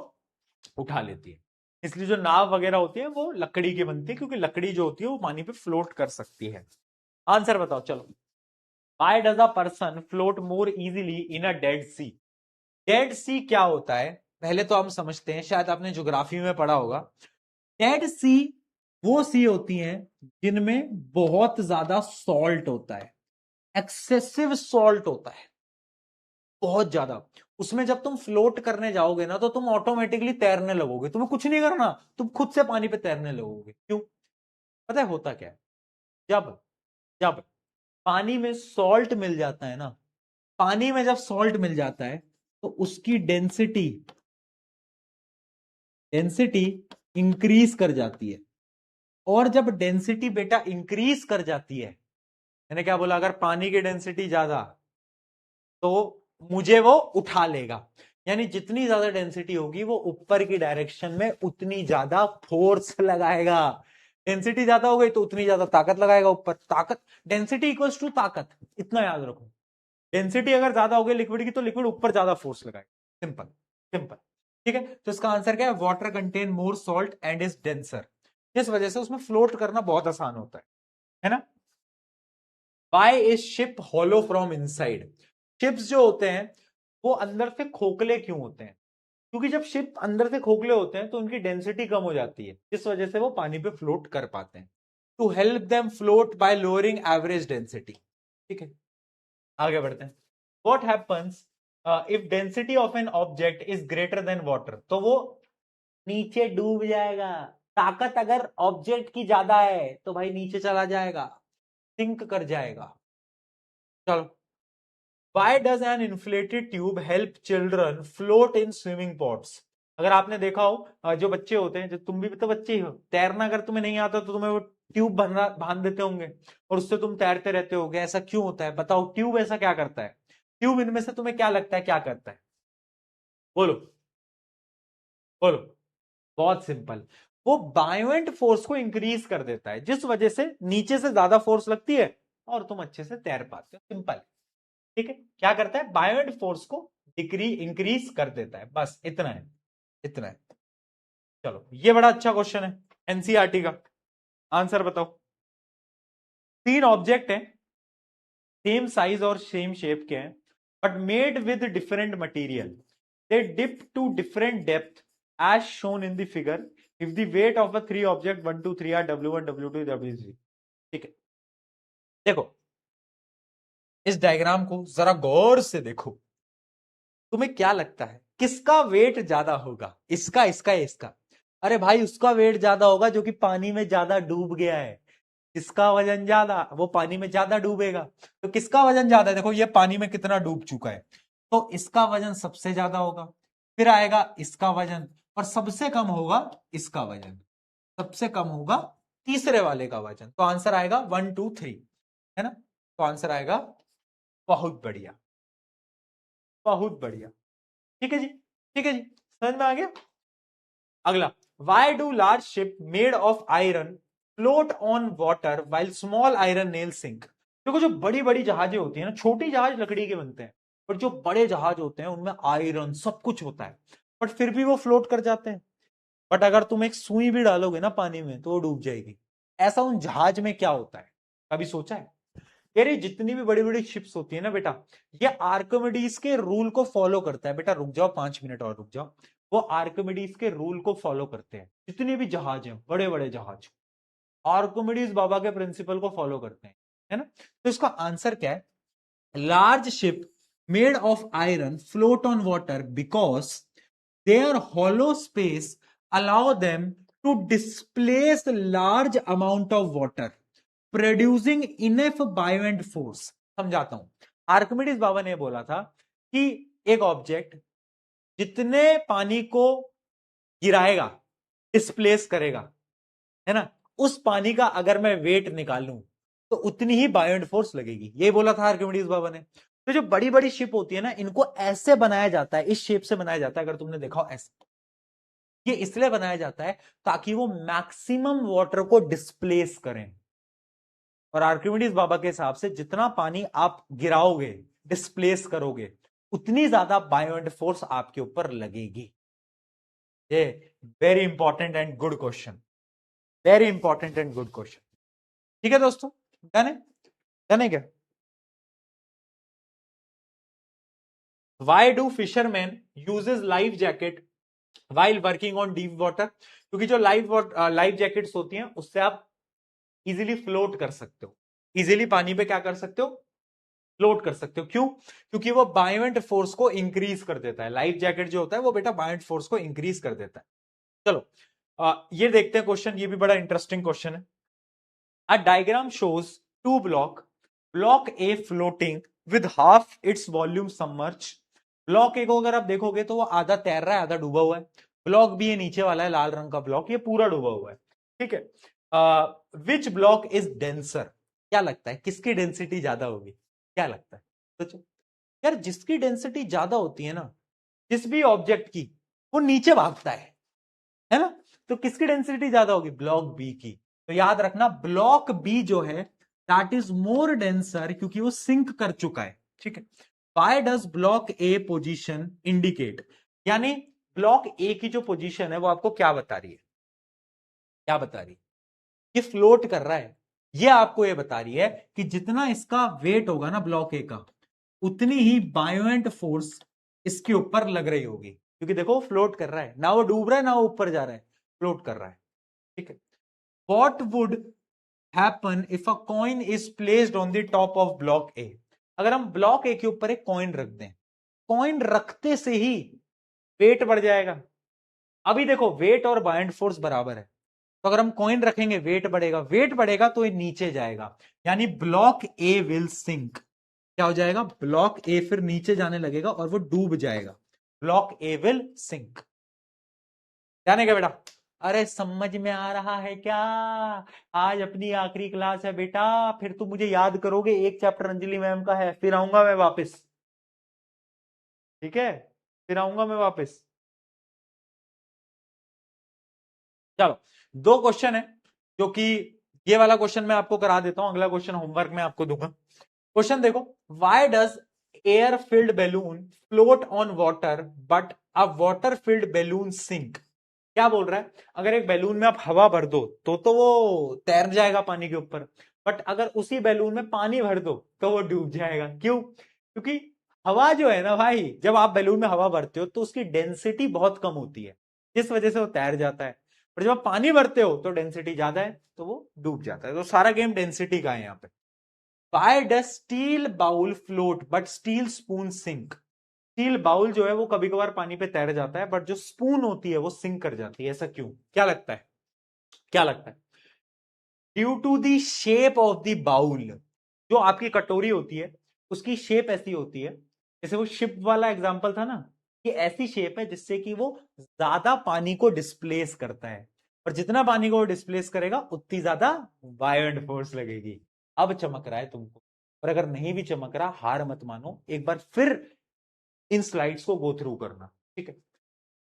उठा लेती है। इसलिए जो नाव वगैरह होती है वो लकड़ी की बनती है, क्योंकि लकड़ी जो होती है वो पानी पे फ्लोट कर सकती है। आंसर बताओ चलो। Why does a person float more easily in a dead sea? Dead sea क्या होता है पहले तो हम समझते हैं, शायद आपने ज्योग्राफी में पढ़ा होगा। डेड सी वो सी होती हैं जिनमें बहुत ज्यादा सॉल्ट होता है, एक्सेसिव सॉल्ट होता है, बहुत ज्यादा। उसमें जब तुम फ्लोट करने जाओगे ना तो तुम ऑटोमेटिकली तैरने लगोगे, तुम्हें कुछ नहीं करना, तुम खुद से पानी पे तैरने लगोगे। क्यों? पता है होता क्या है? जब जब पानी में सॉल्ट मिल जाता है ना, पानी में जब सॉल्ट मिल जाता है तो उसकी डेंसिटी डेंसिटी इंक्रीज कर जाती है। और जब डेंसिटी बेटा इंक्रीज कर जाती है, मैंने क्या बोला? अगर पानी की डेंसिटी ज्यादा तो मुझे वो उठा लेगा, यानी जितनी ज्यादा डेंसिटी होगी वो ऊपर की डायरेक्शन में उतनी ज्यादा फोर्स लगाएगा। डेंसिटी ज्यादा हो गई तो उतनी ज्यादा ताकत लगाएगा ऊपर। ताकत, डेंसिटी इक्वल्स टू ताकत, इतना याद रखो। डेंसिटी अगर ज्यादा हो गई लिक्विड की तो लिक्विड ऊपर ज्यादा फोर्स लगाएगा। Simple simple. ठीक है, तो इसका आंसर क्या है? Water contain more salt and is denser. इस वजह से उसमें फ्लोट करना बहुत आसान होता है ना। Why is ship hollow from inside? Ships जो होते हैं वो अंदर से खोखले क्यों होते हैं? क्योंकि जब शिप अंदर से खोखले होते हैं तो उनकी डेंसिटी कम हो जाती है, इस वजह से वो पानी पे फ्लोट कर पाते हैं। To help them float by lowering average density. ठीक है, आगे बढ़ते हैं। What happens if density of an object is greater than water? तो वो नीचे डूब जाएगा। ताकत अगर ऑब्जेक्ट की ज्यादा है तो भाई नीचे चला जाएगा, सिंक कर जाएगा। चलो, Why does an inflated tube help children float in swimming pots? अगर आपने देखा हो जो बच्चे होते हैं, जो तुम भी तो बच्चे ही हो, तैरना अगर तुम्हें नहीं आता तो तुम्हें वो ट्यूब बांध देते होंगे और उससे तुम तैरते रहते होगे। ऐसा क्यों होता है बताओ? ट्यूब ऐसा क्या करता है? ट्यूब इनमें से तुम्हें क्या लगता है क्या करता है? बोलो बोलो। बहुत सिंपल, वो बायोएंट फोर्स को इंक्रीज कर देता है, जिस वजह से नीचे से ज्यादा फोर्स लगती है और तुम अच्छे से तैर पाते हो। सिंपल। ठीक है, क्या करता है? बायोएंट फोर्स को इंक्रीज कर देता है, बस इतना है, इतना है। चलो, ये बड़ा अच्छा क्वेश्चन है एनसीईआरटी का। आंसर बताओ। तीन ऑब्जेक्ट हैं, सेम साइज और सेम शेप के हैं, but made with different material. They dip to different depth as shown in the figure if the weight of the three object 1 2 3 are W1 W2 W3। ठीक है, देखो इस diagram को जरा गौर से देखो। तुम्हें क्या लगता है किसका वेट ज्यादा होगा? इसका, इसका या इसका? अरे भाई उसका वेट ज्यादा होगा जो कि पानी में ज्यादा डूब गया है। इसका वजन ज्यादा, वो पानी में ज्यादा डूबेगा। तो किसका वजन ज्यादा है? देखो ये पानी में कितना डूब चुका है, तो इसका वजन सबसे ज्यादा होगा। फिर आएगा इसका वजन, और सबसे कम होगा इसका वजन। सबसे कम होगा तीसरे वाले का वजन। तो आंसर आएगा 1 2 3, है ना? तो आंसर आएगा, बहुत बढ़िया, बहुत बढ़िया। ठीक है जी, ठीक है जी, समझ में आ गया। अगला, why do large ship made of iron float on water while small iron nail sink? देखो जो बड़ी बड़ी जहाजें होती है ना, छोटी जहाज लकड़ी के बनते हैं, पर जो बड़े जहाज होते हैं उनमें आयरन सब कुछ होता है, बट फिर भी वो फ्लोट कर जाते हैं। बट अगर तुम एक सुई भी डालोगे ना पानी में तो वो डूब जाएगी। ऐसा उन जहाज में क्या होता है, कभी सोचा है? यार ये जितनी भी बड़ी बड़ी शिप्स होती है ना बेटा, ये आर्किमिडीज के रूल को फॉलो करता है। बेटा रुक जाओ, 5 मिनट और रुक जाओ। वो आर्किमिडीज के रूल को फॉलो करते हैं, जितने भी जहाज हैं, बड़े बड़े जहाज आर्किमिडीज बाबा के प्रिंसिपल को फॉलो करते हैं, है ना? तो इसका आंसर क्या है? Large ship made of iron float on water because their hollow space allow them to displace large amount of water producing enough buoyant force. समझाता हूं। आर्किमिडीज बाबा ने बोला था कि एक ऑब्जेक्ट जितने पानी को गिराएगा, डिस्प्लेस करेगा, है ना, उस पानी का अगर मैं वेट निकालूं तो उतनी ही बायोएंट फोर्स लगेगी। ये बोला था आर्किमिडीज बाबा ने। तो जो बड़ी बड़ी शिप होती है ना, इनको ऐसे बनाया जाता है, इस शेप से बनाया जाता है, अगर तुमने देखा हो ऐसे। ये इसलिए बनाया जाता है ताकि वो मैक्सिमम वाटर को डिस्प्लेस करें। और आर्किमिडीज बाबा के हिसाब से जितना पानी आप गिराओगे, डिस्प्लेस करोगे, उतनी ज्यादा बायोएंट फोर्स आपके ऊपर लगेगी। ये very important and good question, very important and good question. ठीक है दोस्तों, डन है? डन है क्या? Why do fisherman uses life jacket while working on deep water? क्योंकि जो लाइफ जैकेट्स होती हैं उससे आप इजीली फ्लोट कर सकते हो, इजीली पानी पे क्या कर सकते हो? फ्लोट कर सकते हो। क्यों? क्योंकि वो बायोएंट फोर्स को इंक्रीज कर देता है। लाइफ जैकेट जो होता है वो बेटा बायोएंट फोर्स को इंक्रीज कर देता है। चलो, ये देखते हैं क्वेश्चन, ये भी बड़ा इंटरेस्टिंग क्वेश्चन है। A diagram shows two block A floating with half its volume submerge. Block A को अगर आप देखोगे तो वो आधा तैर रहा है, आधा डूबा हुआ है। ब्लॉक बी ये नीचे वाला है, लाल रंग का ब्लॉक, ये पूरा डूबा हुआ है। ठीक है, विच ब्लॉक इज डेंसर? क्या लगता है किसकी डेंसिटी ज्यादा होगी? क्या लगता है? सोचो यार, जिसकी डेंसिटी ज्यादा होती है ना, जिस भी ऑब्जेक्ट की, वो नीचे भागता है ना? तो किसकी डेंसिटी ज्यादा होगी? ब्लॉक बी की। तो याद रखना ब्लॉक बी जो है दैट इज मोर डेंसर, क्योंकि वो सिंक कर चुका है। ठीक है, why does block A position indicate, यानी ब्लॉक ए की जो पोजीशन है वो आपको क्या बता रही है, क्या बता रही है, ये फ्लोट कर रहा है। ये आपको ये बता रही है कि जितना इसका वेट होगा ना ब्लॉक ए का, उतनी ही बायोएंट फोर्स इसके ऊपर लग रही होगी, क्योंकि देखो फ्लोट कर रहा है, ना वो डूब रहा है ना वो ऊपर जा रहा है, फ्लोट कर रहा है। ठीक है, what would happen if a coin is placed on the top of block ए, अगर हम ब्लॉक ए के ऊपर एक कॉइन रख दें, कॉइन रखते से ही वेट बढ़ जाएगा। अभी देखो वेट और बाइंड फोर्स बराबर है, तो अगर हम कॉइन रखेंगे वेट बढ़ेगा, वेट बढ़ेगा तो ये नीचे जाएगा, यानी ब्लॉक ए विल सिंक। क्या हो जाएगा, ब्लॉक ए फिर नीचे जाने लगेगा और वो डूब जाएगा, ब्लॉक ए विल सिंक। जाने का बेटा, अरे समझ में आ रहा है क्या, आज अपनी आखिरी क्लास है बेटा, फिर तुम मुझे याद करोगे, एक चैप्टर अंजलि मैम का है, फिर आऊंगा मैं वापस। ठीक है, फिर आऊंगा मैं वापस। चलो, दो क्वेश्चन है, जो कि ये वाला क्वेश्चन मैं आपको करा देता हूं, अगला क्वेश्चन होमवर्क में आपको दूंगा। क्वेश्चन देखो, why does air filled balloon float on water but a water filled balloon sink. क्या बोल रहा है, अगर एक बैलून में आप हवा भर दो तो वो तैर जाएगा पानी के ऊपर, बट अगर उसी बैलून में पानी भर दो तो वो डूब जाएगा। क्यों, क्योंकि हवा जो है ना भाई, जब आप बैलून में हवा भरते हो तो उसकी डेंसिटी बहुत कम होती है, जिस वजह से वो तैर जाता है, पर जब आप पानी भरते हो तो डेंसिटी ज्यादा है तो वो डूब जाता है। तो सारा गेम डेंसिटी का है यहाँ पे। Why does steel bowl float but steel spoon sink. Steel bowl जो है वो कभी कभार पानी पे तैर जाता है, बट जो स्पून होती है वो सिंक कर जाती है, ऐसा क्यों, क्या लगता है, क्या लगता है। Due to the shape of the bowl, जो आपकी कटोरी होती है उसकी शेप ऐसी होती है, जैसे वो शिप वाला एग्जांपल था ना, कि ऐसी शेप है जिससे कि वो ज्यादा पानी को डिस्प्लेस करता है, और जितना पानी को डिस्प्लेस करेगा उतनी ज्यादा बायोएंट फोर्स लगेगी। अब चमक रहा है तुमको, और अगर नहीं भी चमक रहा हार मत मानो, एक बार फिर इन स्लाइड्स को गो थ्रू करना। ठीक है,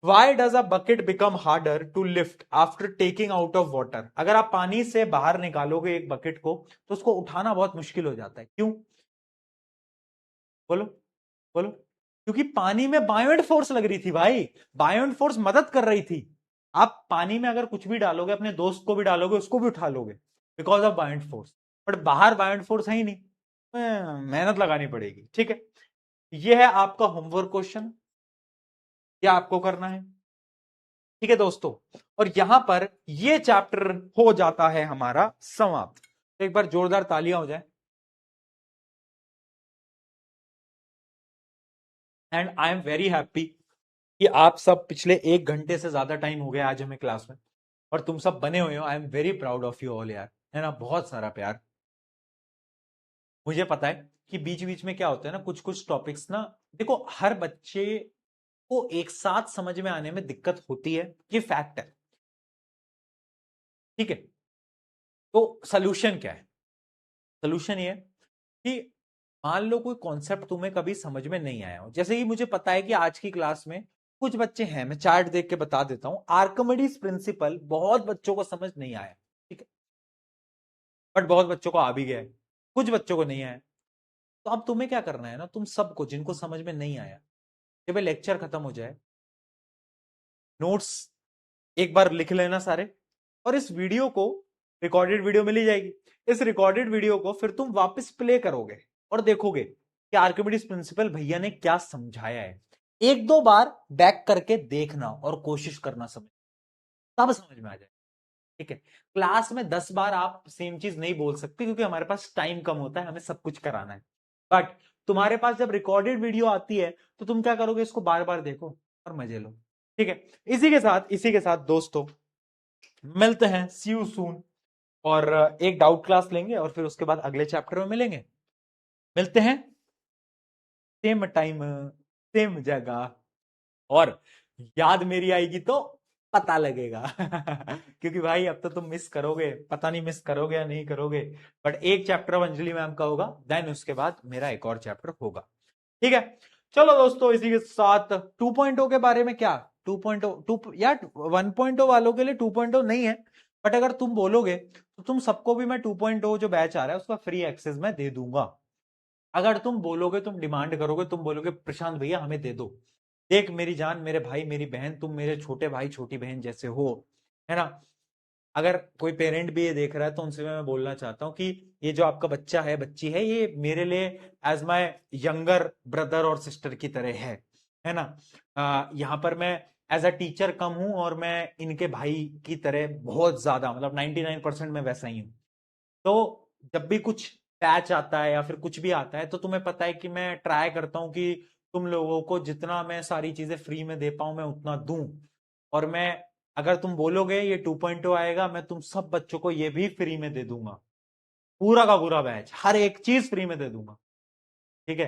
why does a bucket become harder to lift after taking out of water. अगर आप पानी से बाहर निकालोगे एक बकेट को तो उसको उठाना बहुत मुश्किल हो जाता है, क्यों, बोलो बोलो। क्योंकि पानी में बायोएंट फोर्स लग रही थी भाई, बायोएंट फोर्स मदद कर रही थी। आप पानी में अगर कुछ भी डालोगे, अपने दोस्त को भी डालोगे, उसको भी उठा लोगे बिकॉज ऑफ बायोएंट फोर्स, बट बाहर बायोएंट फोर्स है ही नहीं, मेहनत लगानी पड़ेगी। ठीक है, यह है आपका होमवर्क क्वेश्चन, क्या आपको करना है। ठीक है दोस्तों, और यहां पर यह चैप्टर हो जाता है हमारा समाप्त। तो एक बार जोरदार तालियां हो जाए। And I am very happy कि आप सब पिछले एक घंटे से ज्यादा टाइम हो गया आज हमें क्लास में, और तुम सब बने हुए हो। I am very proud of you all यार, है ना, बहुत सारा प्यार। मुझे पता है कि बीच बीच में क्या होता है ना, कुछ कुछ टॉपिक्स ना, देखो हर बच्चे को एक साथ समझ में आने में दिक्कत होती है, ये फैक्ट है। ठीक है, तो सोल्यूशन क्या है, सोल्यूशन ये है कि मान लो कोई कॉन्सेप्ट तुम्हें कभी समझ में नहीं आया हो, जैसे कि मुझे पता है कि आज की क्लास में कुछ बच्चे हैं, मैं चार्ट देख के बता देता हूं, आर्किमिडीज प्रिंसिपल बहुत बच्चों को समझ नहीं आया। ठीक है, बट बहुत बच्चों को आ भी गया है, कुछ बच्चों को नहीं आया। तो अब तुम्हें क्या करना है ना, तुम सबको जिनको समझ में नहीं आया, जब लेक्चर खत्म हो जाए नोट्स एक बार लिख लेना सारे, और इस वीडियो को, रिकॉर्डेड वीडियो मिल ही जाएगी, इस रिकॉर्डेड वीडियो को फिर तुम वापस प्ले करोगे और देखोगे कि आर्किमिडीज प्रिंसिपल भैया ने क्या समझाया है। एक दो बार बैक करके देखना और कोशिश करना समझ, तब समझ में आ जाए। ठीक है, क्लास में 10 बार आप सेम चीज नहीं बोल सकते, क्योंकि हमारे पास टाइम कम होता है, हमें सब कुछ कराना है। बट तुम्हारे पास जब रिकॉर्डेड वीडियो आती है तो तुम क्या करोगे, इसको बार बार देखो और मजे लो। ठीक है, इसी के साथ दोस्तों मिलते हैं, सी यू सून, और एक डाउट क्लास लेंगे और फिर उसके बाद अगले चैप्टर में मिलेंगे। मिलते हैं सेम टाइम सेम जगह, और याद मेरी आएगी तो पता लगेगा क्योंकि भाई अब तो तुम मिस करोगे, पता नहीं मिस करोगे या नहीं करोगे, बट एक चैप्टर ऑफ अंजलि मैम का होगा, देन उसके बाद मेरा एक और चैप्टर होगा। ठीक है, चलो दोस्तों, इसी के साथ 2.0 के बारे में क्या, 2.0 2 या 1.0 वालों के लिए 2.0 नहीं है, बट अगर तुम बोलोगे तो तुम सबको भी मैं 2.0 जो बैच आ रहा है उसका फ्री एक्सेस मैं दे दूंगा। अगर तुम बोलोगे, तुम डिमांड करोगे, तुम बोलोगे प्रशांत भैया हमें दे दो, देख मेरी जान, मेरे भाई मेरी बहन, तुम मेरे छोटे भाई छोटी बहन जैसे हो, है ना। अगर कोई पेरेंट भी ये देख रहा है तो उनसे मैं बोलना चाहता हूँ कि ये जो आपका बच्चा है, बच्ची है, ये मेरे लिए एज माय यंगर ब्रदर और सिस्टर की तरह है ना। यहाँ पर मैं एज अ टीचर कम हूं और मैं इनके भाई की तरह बहुत ज्यादा, मतलब 99% में वैसा ही हूं। तो जब भी कुछ पैच आता है या फिर कुछ भी आता है तो तुम्हें पता है कि मैं ट्राई करता हूं कि तुम लोगों को जितना मैं सारी चीजें फ्री में दे पाऊं मैं उतना दूं। और मैं, अगर तुम बोलोगे ये 2.0 आएगा, मैं तुम सब बच्चों को ये भी फ्री में दे दूंगा, पूरा का पूरा बैच, हर एक चीज फ्री में दे दूंगा। ठीक है,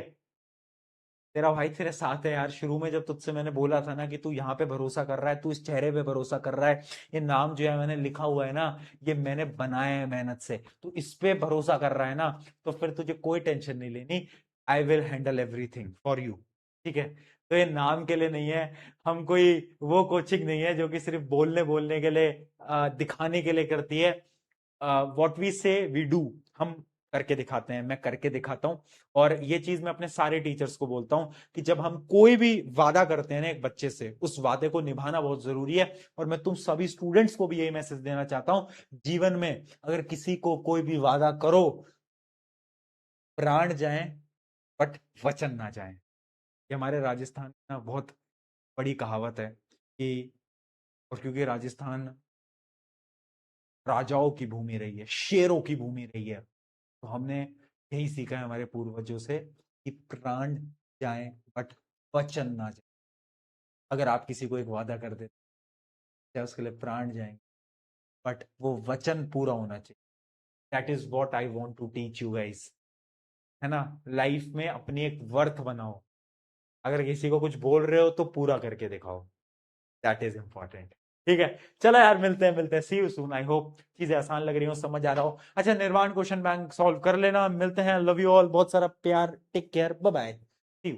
तेरा भाई तेरे साथ है यार। शुरू में जब तुझसे मैंने बोला था ना कि तू यहाँ पे भरोसा कर रहा है, तू इस चेहरे पे भरोसा कर रहा है, ये नाम जो है मैंने लिखा हुआ है ना, ये मैंने बनाया है मेहनत से, तू इस पे भरोसा कर रहा है ना, तो फिर तुझे कोई टेंशन नहीं लेनी। I will handle everything for you. ठीक है, तो ये नाम के लिए नहीं है, हम कोई वो कोचिंग नहीं है जो कि सिर्फ बोलने बोलने के लिए, दिखाने के लिए करती है। व्हाट वी से वी डू, हम करके दिखाते हैं, मैं करके दिखाता हूँ। और ये चीज मैं अपने सारे टीचर्स को बोलता हूँ कि जब हम कोई भी वादा करते हैं ना एक बच्चे से, उस वादे को निभाना बहुत जरूरी है। और मैं तुम सभी स्टूडेंट्स को भी यही मैसेज देना चाहता हूँ, जीवन में अगर किसी को कोई भी वादा करो, प्राण जाए बट वचन ना जाए। ये हमारे राजस्थान में ना बहुत बड़ी कहावत है कि, और क्योंकि राजस्थान राजाओं की भूमि रही है, शेरों की भूमि रही है, तो हमने यही सीखा है हमारे पूर्वजों से कि प्राण जाए बट वचन ना जाए। अगर आप किसी को एक वादा कर देते हैं उसके लिए प्राण जाएंगे, बट वो वचन पूरा होना चाहिए। That is what I want to teach you guys, है ना। लाइफ में अपनी एक वर्थ बनाओ, अगर किसी को कुछ बोल रहे हो तो पूरा करके दिखाओ, दैट इज इंपॉर्टेंट। ठीक है, चलो यार, मिलते हैं, सी यू सून। आई होप चीजें आसान लग रही हो, समझ आ रहा हो। अच्छा, निर्वाण क्वेश्चन बैंक सॉल्व कर लेना, मिलते हैं, लव यू ऑल, बहुत सारा प्यार, take care, bye bye, see you.